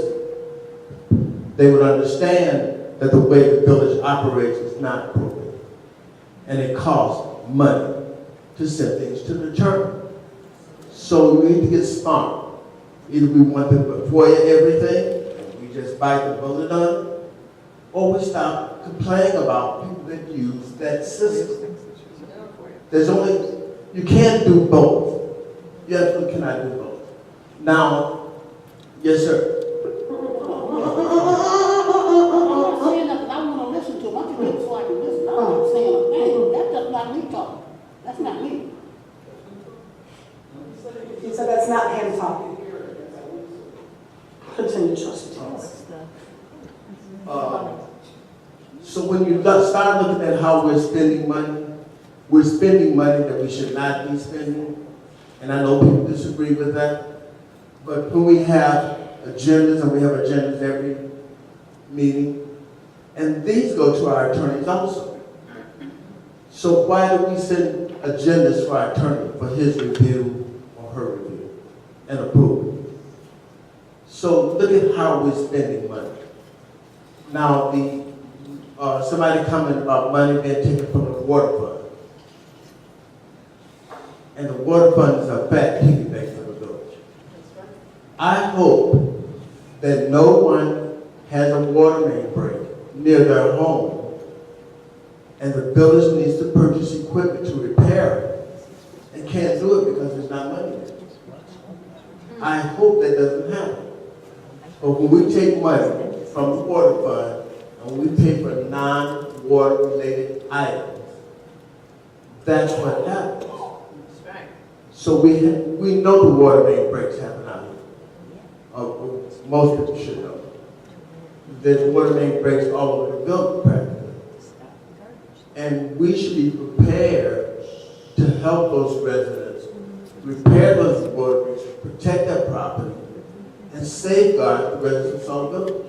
they would understand that the way the village operates is not appropriate. And it costs money to send things to the attorney. So we need to get smart. Either we want to FOIA everything, and we just bite the bullet on it, or we stop complaining about people that use that system. You can't do both. You absolutely cannot do both. Now, yes, sir. I'm not saying that, but I want to listen to it. Why don't you do it so I can listen? I'm not saying a thing. That's just not me talking. That's not me. You said that's not him talking. Continue, Trustee Thomas. So when you start looking at how we're spending money that we should not be spending, and I know people disagree with that, but when we have agendas, and we have agendas every meeting, and these go to our attorneys also. So why do we send agendas to our attorney for his review or her review and approval? So look at how we're spending money. Now, somebody commented about money being taken from the water fund. And the water fund is a fat piggy bank for the village. I hope that no one has a water main break near their home, and the village needs to purchase equipment to repair it, and can't do it because there's not money there. I hope that doesn't happen. But when we take money from the water fund and we pay for non-water related items, that's what happens. So we know the water main breaks happen out here. Most people should know. There's water main breaks all over the building practically. And we should be prepared to help those residents repair those water breaks, protect their property, and safeguard the residents of the village.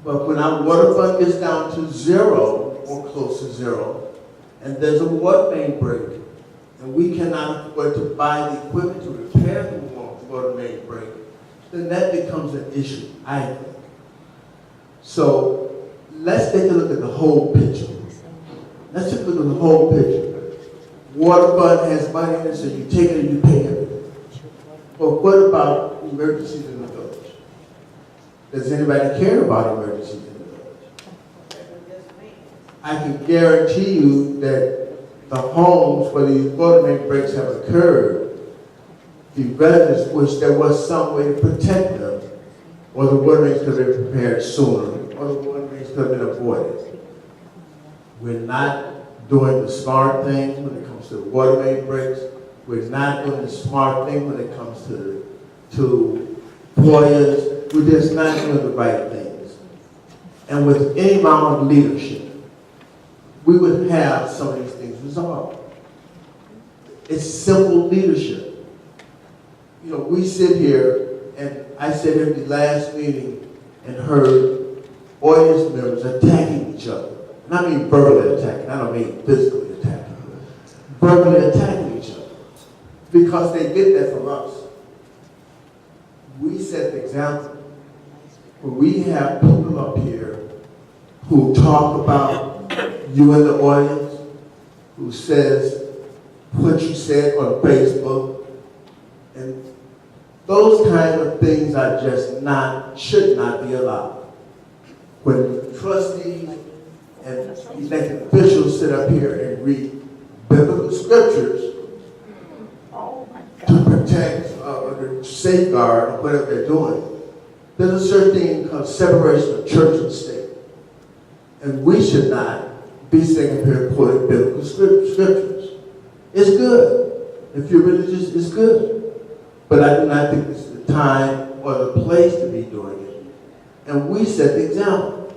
But when our water fund gets down to zero, or close to zero, and there's a water main break, and we cannot afford to buy the equipment to repair the water main break, then that becomes an issue, I think. So let's take a look at the whole picture. Let's take a look at the whole picture. Water fund has money in it, so you take it and you pay everything. But what about emergencies in the village? Does anybody care about emergencies in the village? I can guarantee you that the homes where these water main breaks have occurred, the residents wish there was some way to protect them, or the water mains could have been prepared sooner, or the water mains could have been avoided. We're not doing the smart thing when it comes to water main breaks. We're not doing the smart thing when it comes to FOIAs. We're just not doing the right things. And with any amount of leadership, we would have some of these things resolved. It's simple leadership. You know, we sit here, and I sat here at the last meeting and heard audience members attacking each other. And I mean verbally attacking, I don't mean physically attacking. Verbally attacking each other. Because they get that from us. We set the example. When we have people up here who talk about you in the audience, who says what you said on Facebook, and those kind of things are just should not be allowed. When trustees and elected officials sit up here and read biblical scriptures to protect or to safeguard or whatever they're doing, there's a certain thing called separation of church and state. And we should not be sitting up here quoting biblical scriptures. It's good. If you're religious, it's good. But I do not think this is the time or the place to be doing it. And we set the example.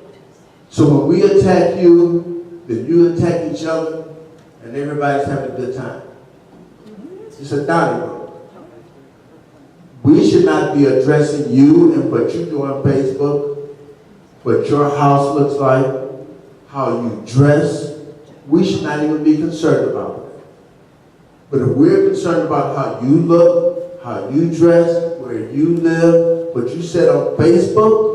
So when we attack you, then you attack each other, and everybody's having a good time. It's a Donnybrook. We should not be addressing you and what you do on Facebook, what your house looks like, how you dress. We should not even be concerned about it. But if we're concerned about how you look, how you dress, where you live, what you said on Facebook,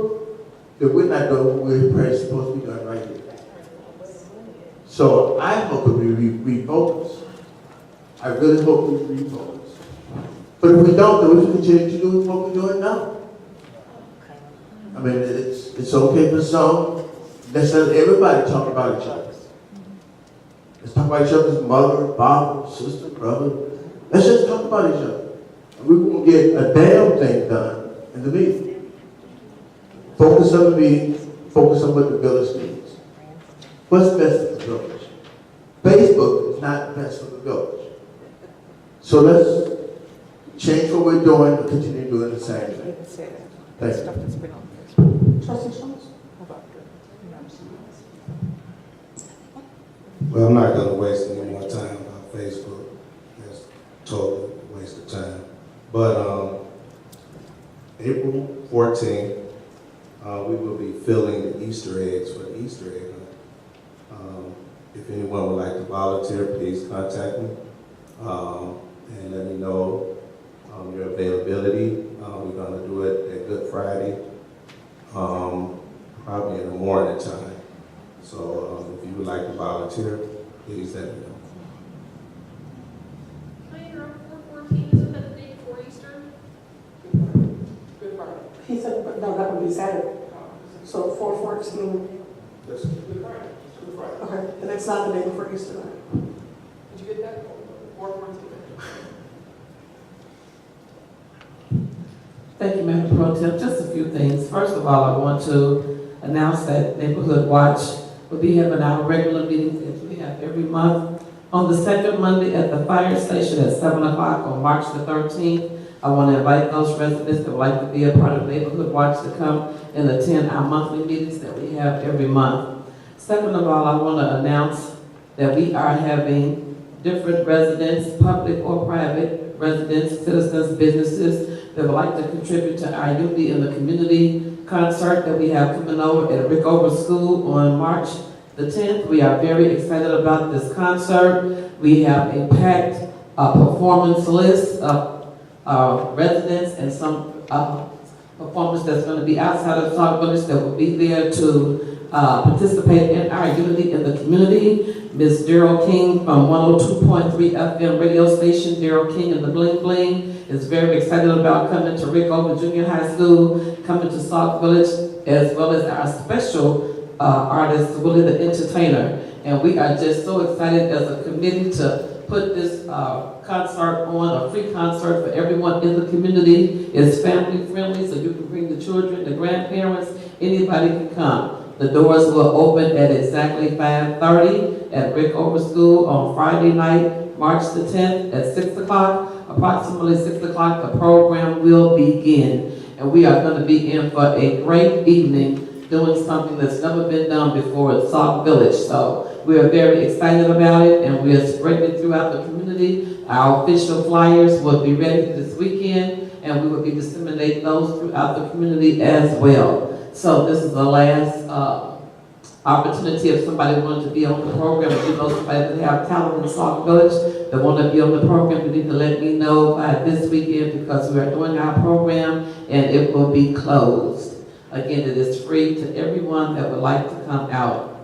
then we're not doing what we're supposed to be doing right here. So I hope that we refocus. I really hope we refocus. But if we don't, then we can continue to do what we're doing now. I mean, it's okay for some. Let's let everybody talk about each other. Let's talk about each other's mother, father, sister, brother. Let's just talk about each other. And we won't get a damn thing done in the meeting. Focus on the meeting, focus on what the village needs. What's best for the village? Facebook is not best for the village. So let's change what we're doing and continue doing the same thing. Thank you. Trustee Schultz? Well, I'm not going to waste any more time on Facebook. That's totally a waste of time. But April 14th, we will be filling the Easter eggs for the Easter egg hunt. If anyone would like to volunteer, please contact me and let me know your availability. We're going to do it at Good Friday. probably in the morning time. So if you would like to volunteer, please let me know. Mayor, 414, isn't that the day before Easter? He said, no, that would be Saturday. So 4/14, That's Good Friday. Good Friday. okay, and it's not the day before Easter then? Did you get that? 414. Thank you, Madam Pro Tem. Just a few things. First of all, I want to announce that Neighborhood Watch will be having our regular meetings as we have every month on the second Monday at the fire station at 7 o'clock on March the 13th. I want to invite those residents that would like to be a part of Neighborhood Watch to come and attend our monthly meetings that we have every month. Second of all, I want to announce that we are having different residents, public or private residents, citizens, businesses that would like to contribute to our Unity in the Community concert that we have coming over at Rickover School on March the 10th. We are very excited about this concert. We have a packed performance list of residents and some performers that's going to be outside of Sauk Village that will be there to participate in our Unity in the Community. Ms. Daryl King from 102.3 FM radio station, Daryl King and the Bling Bling, is very excited about coming to Rickover Junior High School, coming to Sauk Village, as well as our special artist, Willie the Entertainer. And we are just so excited as a committee to put this concert on, a free concert for everyone in the community. It's family friendly, so you can bring the children, the grandparents, anybody can come. The doors will open at exactly 5:30 at Rickover School on Friday night, March the 10th at 6 o'clock. Approximately 6 o'clock, the program will begin. And we are going to be in for a great evening doing something that's never been done before at Sauk Village. So we are very excited about it, and we are spreading it throughout the community. Our official flyers will be ready this weekend, and we will be disseminating those throughout the community as well. So this is the last opportunity if somebody wanted to be on the program, if you know somebody that have talent in Sauk Village that want to be on the program, you need to let me know by this weekend because we are doing our program and it will be closed. Again, it is free to everyone that would like to come out.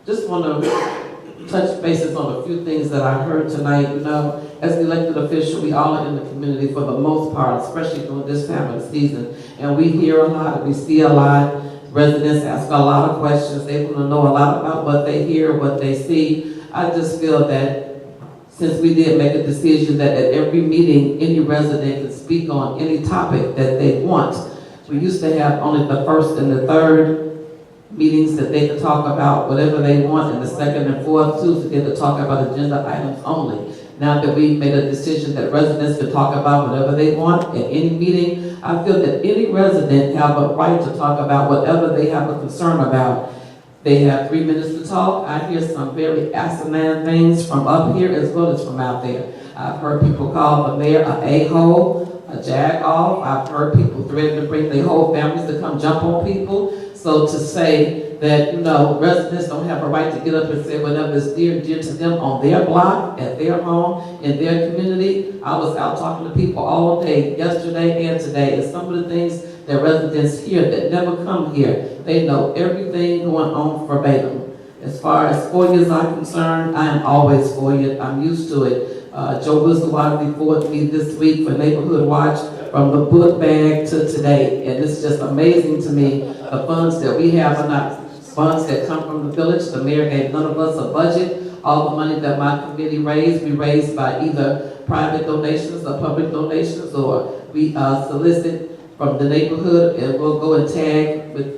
Just want to touch bases on a few things that I heard tonight. You know, as an elected official, we all are in the community for the most part, especially during this time of the season. And we hear a lot, we see a lot. Residents ask a lot of questions. They want to know a lot about what they hear, what they see. I just feel that since we did make a decision that at every meeting, any resident can speak on any topic that they want. We used to have only the first and the third meetings that they could talk about whatever they want, and the second and fourth Tuesday they could talk about agenda items only. Now that we made a decision that residents can talk about whatever they want at any meeting, I feel that any resident have a right to talk about whatever they have a concern about. They have 3 minutes to talk. I hear some very asinine things from up here as well as from out there. I've heard people call the mayor an a-hole, a jag-off. I've heard people threaten to bring their whole families to come jump on people. So to say that, you know, residents don't have a right to get up and say whatever is dear to them on their block, at their home, in their community. I was out talking to people all day, yesterday and today, and some of the things that residents hear that never come here, they know everything going on verbatim. As far as FOIAs are concerned, I am always FOIA. I'm used to it. Joe Wisdawati forwarded me this week for Neighborhood Watch from the book bag to today. And it's just amazing to me. The funds that we have are not funds that come from the village. The mayor gave none of us a budget. All the money that my committee raised, we raised by either private donations or public donations, or we solicit from the neighborhood, and we'll go and tag with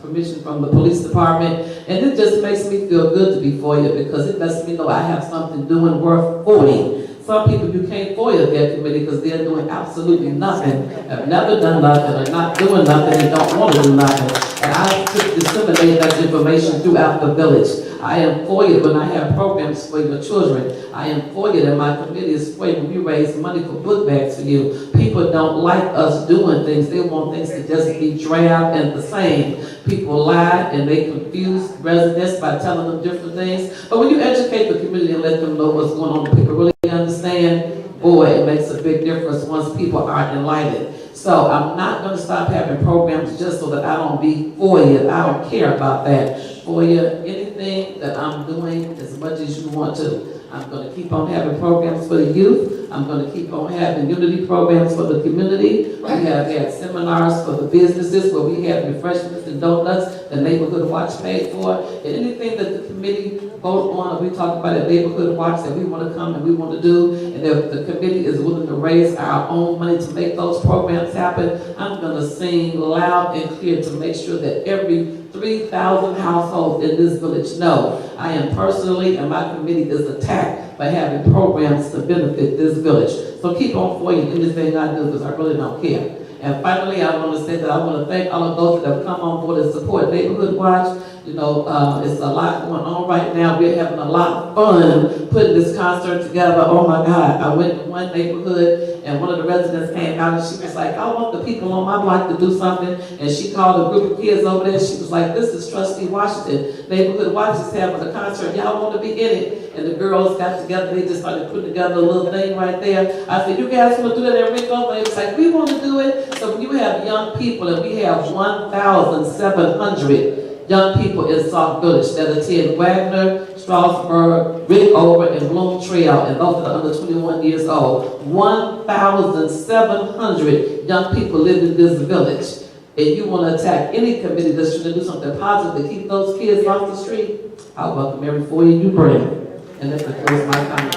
permission from the police department. And it just makes me feel good to be FOIA because it lets me know I have something doing worth FOIAing. Some people you can't FOIA their committee because they're doing absolutely nothing, have never done nothing, are not doing nothing, and don't want to do nothing. And I disseminate that information throughout the village. I am FOIA when I have programs for your children. I am FOIA and my committee is FOIA when we raise money for book bags for you. People don't like us doing things. They want things to just be drab and the same. People lie and they confuse residents by telling them different things. But when you educate the community and let them know what's going on, people really understand, boy, it makes a big difference once people are enlightened. So I'm not gonna stop having programs just so that I don't be for you. I don't care about that. For you, anything that I'm doing, as much as you want to, I'm gonna keep on having programs for the youth. I'm gonna keep on having unity programs for the community. We have had seminars for the businesses where we have refreshments and donuts, the neighborhood watch paid for. And anything that the committee vote on, or we talk about a neighborhood watch that we wanna come and we wanna do, and if the committee is willing to raise our own money to make those programs happen, I'm gonna sing loud and clear to make sure that every 3,000 households in this village know I am personally, and my committee is attacked by having programs to benefit this village. So keep on for you in anything I do, because I really don't care. And finally, I want to say that I want to thank all of those that have come on board and support Neighborhood Watch. You know, it's a lot going on right now. We're having a lot of fun putting this concert together. Oh my God, I went to one neighborhood and one of the residents came out and she was like, I want the people on my block to do something. And she called a group of kids over there. She was like, this is Trustee Washington. Neighborhood Watch is having a concert. Y'all want to be in it? And the girls got together. They just started putting together a little thing right there. I said, you guys want to do that at Rico? And it was like, we want to do it. So when you have young people, and we have 1,700 young people in Sauk Village that attend Wagner, Strasburg, Rickover, and Bloom Trail, and those that are under 21 years old. 1,700 young people live in this village. And you want to attack any committee that's trying to do something positive to keep those kids off the street, I welcome every 4 you bring. And that concludes my comment.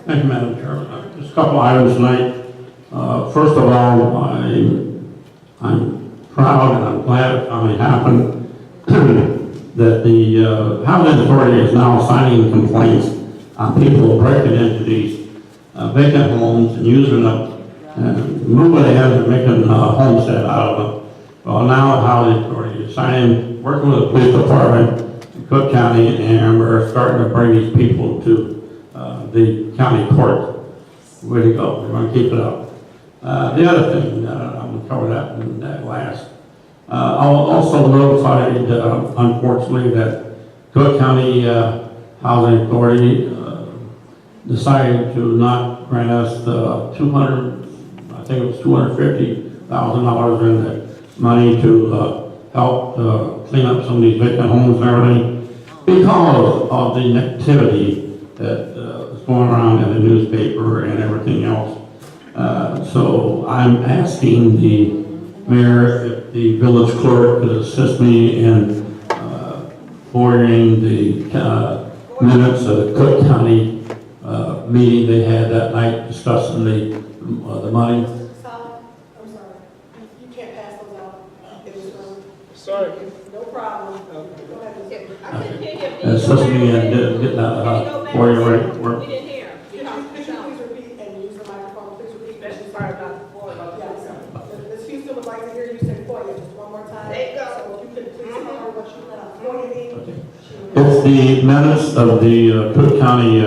Thank you, Madam Chairman. Just a couple items tonight. First of all, I'm proud and I'm glad it finally happened that the Housing Authority is now signing complaints on people breaking into these vacant homes and using them and moving ahead and making a homestead out of them. Well, now the Housing Authority is signing, working with the police department in Cook County, and we're starting to bring these people to the county court. Way to go. We're going to keep it up. The other thing, I'm going to cover that in that last. I'll also notify, unfortunately, that Cook County Housing Authority decided to not grant us the $250,000 in the money to help clean up some of these vacant homes and everything because of the negativity that is going around in the newspaper and everything else. So I'm asking the mayor if the village clerk could assist me in forwarding the minutes of the Cook County meeting they had that night discussing the money. I'm sorry. You can't pass those out in this room. Sorry. No problem. Go ahead. I couldn't hear him. Assist me in getting that for you right. We didn't hear him. Could you please repeat and use the microphone? Please repeat. Sorry about the floor. Ms. Houston would like to hear you say FOIA just one more time. There you go. So if you could please tell her what you meant FOIA means. It's the minutes of the Cook County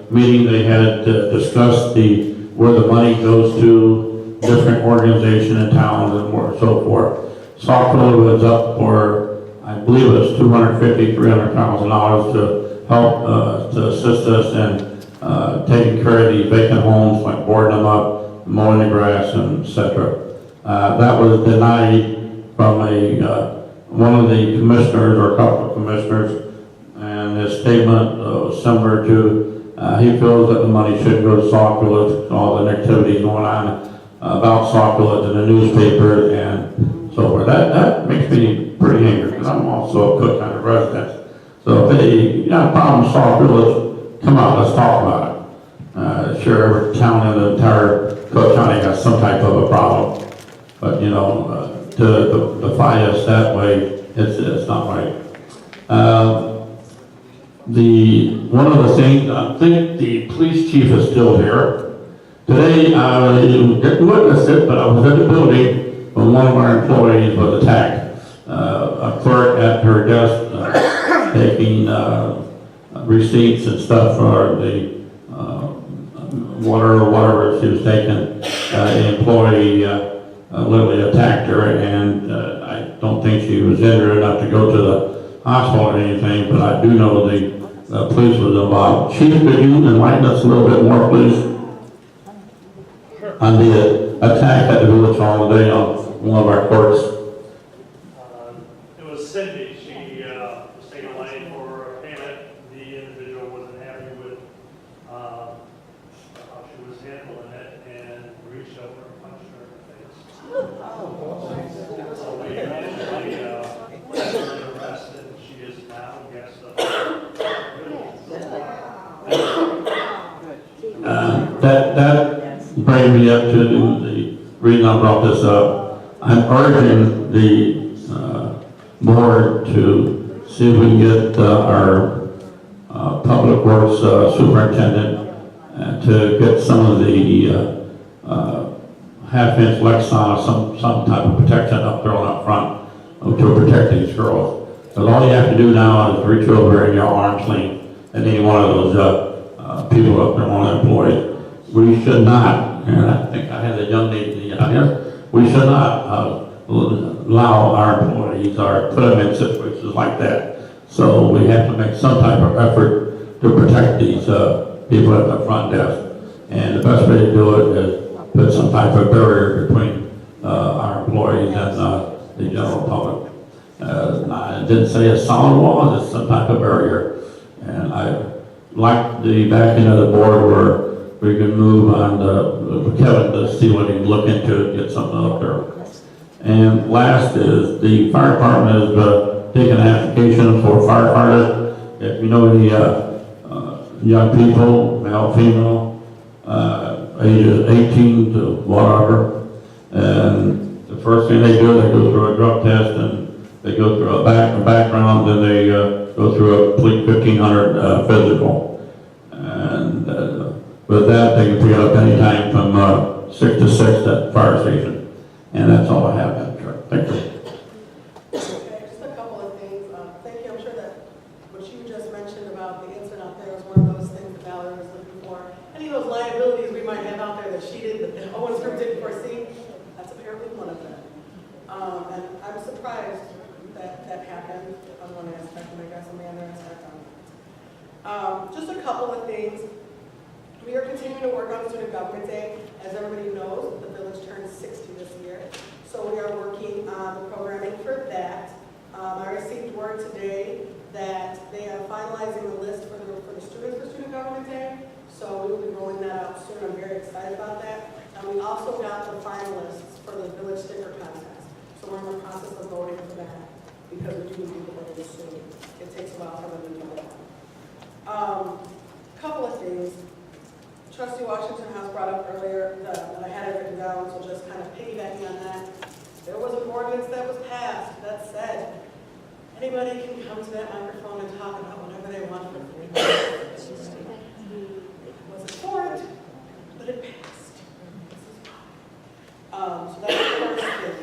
meeting. They had discussed where the money goes to different organizations and towns and so forth. Saukville was up for, I believe it was $250,000, $300,000 to help to assist us in taking care of these vacant homes, like boarding them up, mowing the grass, and etc. That was denied from one of the commissioners or a couple of commissioners, and his statement was similar to he feels that the money should go to Sauk Village, all the activities going on about Sauk Village in the newspaper and so forth. That makes me pretty angry because I'm also a Cook County resident. So if they got a problem with Sauk Village, come on, let's talk about it. Sure, every town in the entire Cook County has some type of a problem, but you know, to defy us that way, it's not right. One of the things, I think the police chief is still here. Today, I didn't witness it, but I was in the building when one of our employees was attacked. A clerk at her desk taking receipts and stuff for the water or whatever she was taking. The employee literally attacked her, and I don't think she was injured enough to go to the hospital or anything, but I do know the police was involved. Chief, could you enlighten us a little bit more, please? On the attack at the village hall today on one of our courts. It was Cindy. She was taken away for a payment. The individual wasn't happy with how she was handling it and reached over and punched her in the face. So we eventually got her arrested. She is now a guest of That brings me up to the reason I brought this up. I'm urging the board to see if we can get our public works superintendent to get some of the half-inch Lexan, some type of protection up there up front to protect these girls. Because all you have to do now is reach over in your arm's length at any one of those people up there, one of the employees. We should not, and I think I had a young lady out here, we should not allow our employees or put them in situations like that. So we have to make some type of effort to protect these people at the front desk. And the best way to do it is put some type of barrier between our employees and the general public. I didn't say a solid wall, just some type of barrier. And I like the backing of the board where we can move on Kevin to see what he can look into it, get something up there. And last is the fire department has taken an application for firefighters. If you know any young people, male, female, ages 18 to whatever, and the first thing they do, they go through a drug test and they go through a background, then they go through a complete 1500 physical. And with that, they can pick it up anytime from 6 to 6 at the fire station. And that's all I have, Madam Chair. Thank you. Okay, just a couple of things. Thank you. I'm sure that what you just mentioned about the incident out there was one of those things that Valerie was looking for. Any of those liabilities we might have out there that she did, that the Owens Group didn't foresee, that's apparently one of them. And I'm surprised that that happened on one aspect, and I guess on the other aspect on it. Just a couple of things. We are continuing to work on Student Government Day. As everybody knows, the village turns 60 this year. So we are working on the programming for that. I received word today that they are finalizing the list for the students for Student Government Day. So we will be rolling that out soon. I'm very excited about that. And we also got the finalists for the village sticker contest. So we're in the process of voting for that because we do need people voting soon. It takes a while for them to do that. Couple of things. Trustee Washington House brought up earlier that I had it written down, so just kind of piggybacking on that. There was an ordinance that was passed that said anybody can come to that microphone and talk about whatever they want for 3 minutes. I wasn't for it, but it passed. So that's the first thing.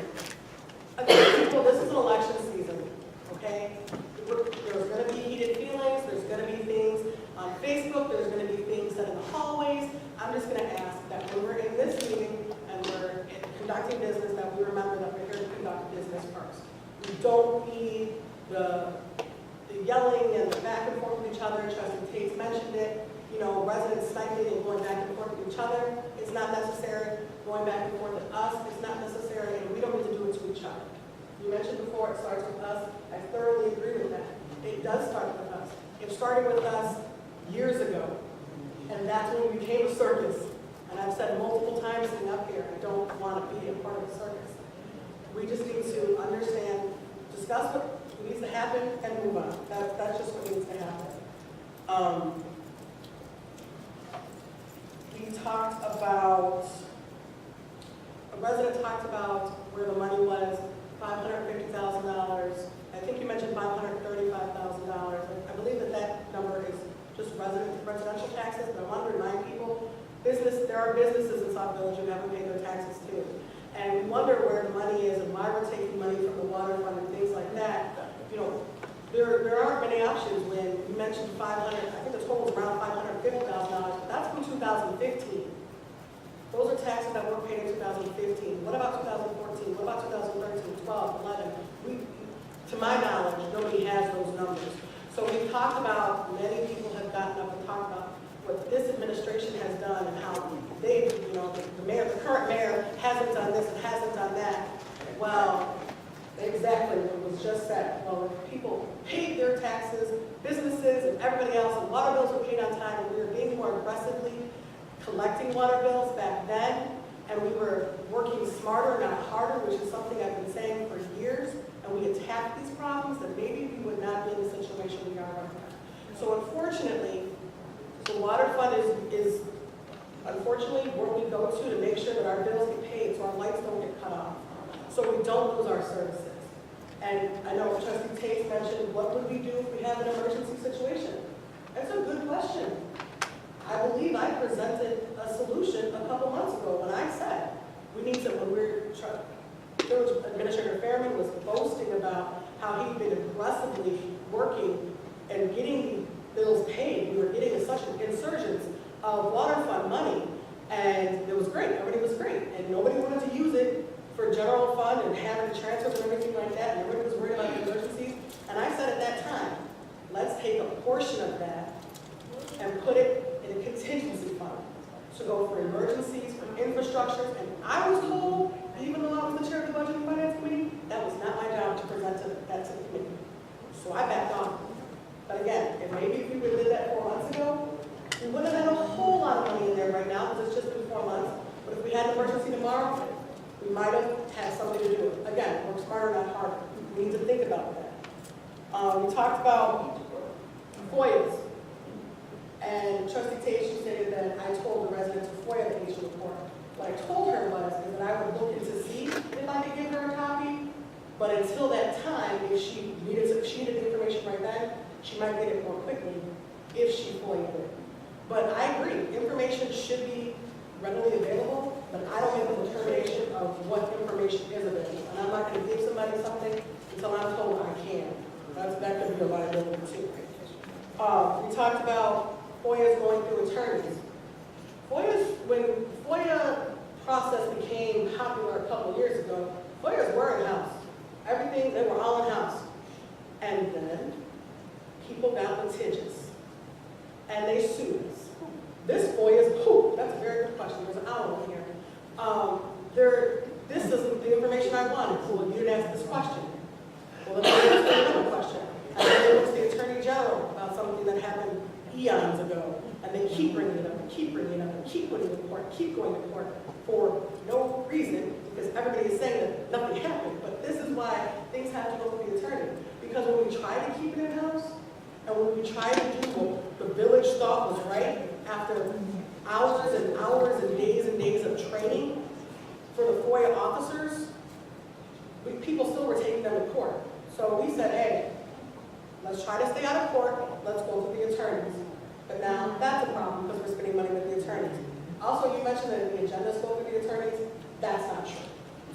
Again, people, this is an election season, okay? There's going to be heated feelings, there's going to be things on Facebook, there's going to be things said in the hallways. I'm just going to ask that when we're in this meeting and we're conducting business, that we remember that we're here to conduct business first. We don't need the yelling and the back and forth with each other. Trustee Tate mentioned it. You know, residents sniping and going back and forth with each other. It's not necessary. Going back and forth with us, it's not necessary, and we don't need to do it to each other. You mentioned before it starts with us. I thoroughly agree with that. It does start with us. It started with us years ago, and that's when we became a circus. And I've said multiple times sitting up here, I don't want to be a part of a circus. We just need to understand, discuss what needs to happen, and move on. That's just what needs to happen. We talked about, a resident talked about where the money was, $550,000. I think you mentioned $535,000. I believe that number is just residential taxes, but I want to remind people, there are businesses in Sauk Village who haven't paid their taxes too. And we wonder where the money is and why we're taking money from the water fund and things like that. You know, there aren't many options when you mentioned 500, I think the total is around $550,000, but that's from 2015. Those are taxes that were paid in 2015. What about 2014? What about 2013, 12, 11? to my knowledge, nobody has those numbers. So we've talked about, many people have gotten up and talked about what this administration has done and how they, the current mayor hasn't done this and hasn't done that. Well, exactly what was just said. Well, if people paid their taxes, businesses and everybody else, and water bills were paid on time, and we were being more aggressively collecting water bills back then, and we were working smarter, not harder, which is something I've been saying for years, and we attacked these problems, then maybe we would not be in the situation we are right now. So unfortunately, the water fund is unfortunately where we go to make sure that our bills get paid so our lights don't get cut off, so we don't lose our services. And I know Trustee Tate mentioned, what would we do if we have an emergency situation? That's a good question. I believe I presented a solution a couple months ago when I said we need to, Village Administrator Fairman was boasting about how he'd been aggressively working and getting bills paid. We were getting such an insurgence of water fund money, and it was great. Everybody was great, and nobody wanted to use it for general fund and having transfers and everything like that, and everybody was worried about the emergencies. And I said at that time, let's take a portion of that and put it in a contingency fund to go for emergencies, for infrastructures. And I was told, even though I was the chair of the Budget and Finance Committee, that was not my job to present that to the committee. So I backed off. But again, if maybe if we would have did that 4 months ago, we wouldn't have had a whole lot of money in there right now because it's just been 4 months. But if we had an emergency tomorrow, we might have had something to do. Again, work smarter, not harder. We need to think about that. We talked about FOIAs. And Trustee Tate, she stated that I told the residents to FOIA the Asian report. What I told her was that I would look into see if I could give her a copy, but until that time, if she needed the information right then, she might get it more quickly if she FOIA'd it. But I agree, information should be readily available, but I don't make the determination of what information is available. And I'm not going to give somebody something until I'm told I can. That could be a liability too. We talked about FOIA's going through attorneys. When FOIA process became popular a couple of years ago, FOIAs were in-house. Everything, they were all in-house. And then people got litigious. And they sued us. This FOIA is, that's a very good question. There's an owl in here. This isn't the information I wanted. Well, you didn't ask this question. Well, then I asked another question. And then they went to the Attorney General about something that happened eons ago, and they keep bringing it up and keep bringing it up and keep putting it in court, keep going to court for no reason, because everybody is saying that nothing happened. But this is why things have to go through the attorney. Because when we try to keep it in-house, and when we try to do what the village thought was right, after hours and hours and days of training for the FOIA officers, people still were taking them to court. So we said, hey, let's try to stay out of court, let's go to the attorneys. But now that's a problem because we're spending money with the attorneys. Also, you mentioned that the agendas go through the attorneys. That's not true.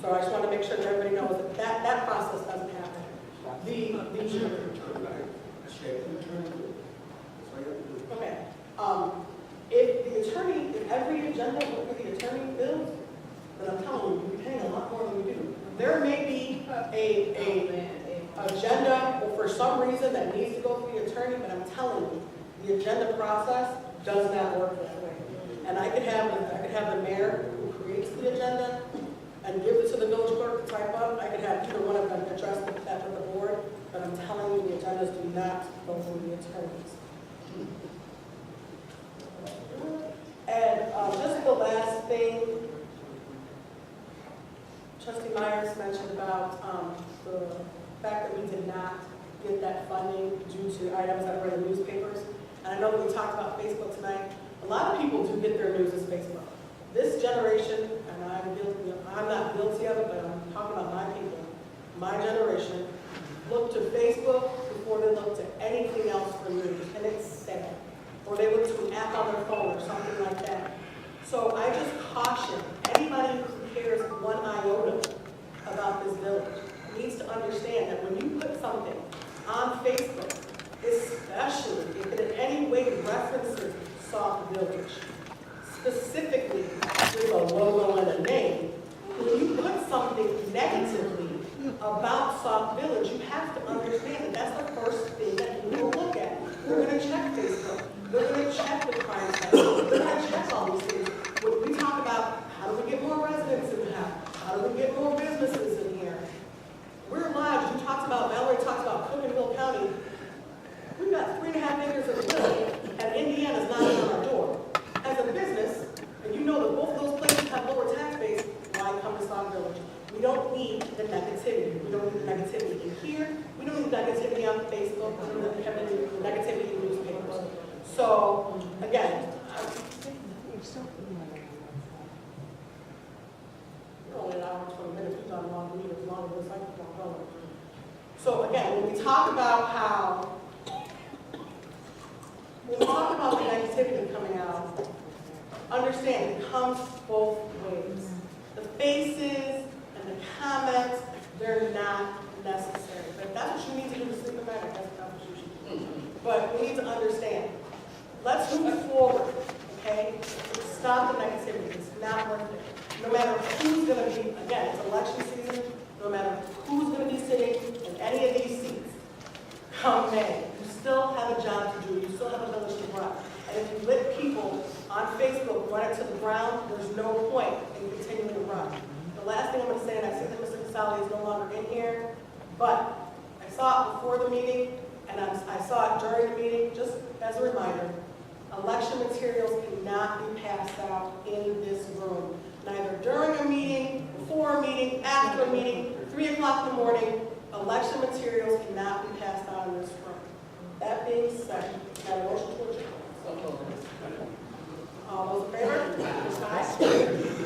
So I just want to make sure that everybody knows that that process doesn't happen. Okay. If every agenda went through the attorney bills, then I'm telling you, we're paying a lot more than we do. There may be a agenda or for some reason that needs to go through the attorney, but I'm telling you, the agenda process does not work that way. And I could have the mayor who creates the agenda and give it to the village clerk to type up. I could have either one of them address that with the board, but I'm telling you, the agendas do not go through the attorneys. And just the last thing, Trustee Myers mentioned about the fact that we did not get that funding due to items that were in the newspapers. And I know that we talked about Facebook tonight. A lot of people do get their news as Facebook. This generation, and I'm not guilty of it, but I'm talking about my people, my generation, look to Facebook before they look to anything else for news, and it's sad. Or they look to an app on their phone or something like that. So I just caution anybody who cares one iota about this village needs to understand that when you put something on Facebook, especially if it in any way references Sauk Village, specifically with a logo and a name, when you put something negatively about Sauk Village, you have to We don't need the negativity. We don't need the negativity in here. We don't need negativity on Facebook. We don't need the negativity in newspapers. So, again, we're only an hour and 20 minutes. We've done a long meeting as long as this. I can keep on going. So again, when we talk about the negativity coming out, understand it comes both ways. The faces and the comments, they're not necessary. But if that's what you need to do to sleep at night, that's what you should do. But we need to understand. Let's move forward, okay? Stop the negativity. It's not worth it. No matter who's going to be, again, it's election season, no matter who's going to be sitting in any of these seats, come May, you still have a job to do. You still have a village to run. And if you let people on Facebook run it to the ground, there's no point in continuing to run. The last thing I'm going to say, and I see that Mr. Casale is no longer in here, but I saw it before the meeting, and I saw it during the meeting, just as a reminder, election materials cannot be passed out in this room. Neither during a meeting, before a meeting, after a meeting, 3 o'clock in the morning, election materials cannot be passed out in this room. That being said, can I have a motion to adjourn? All those in favor? Ms. Hyde?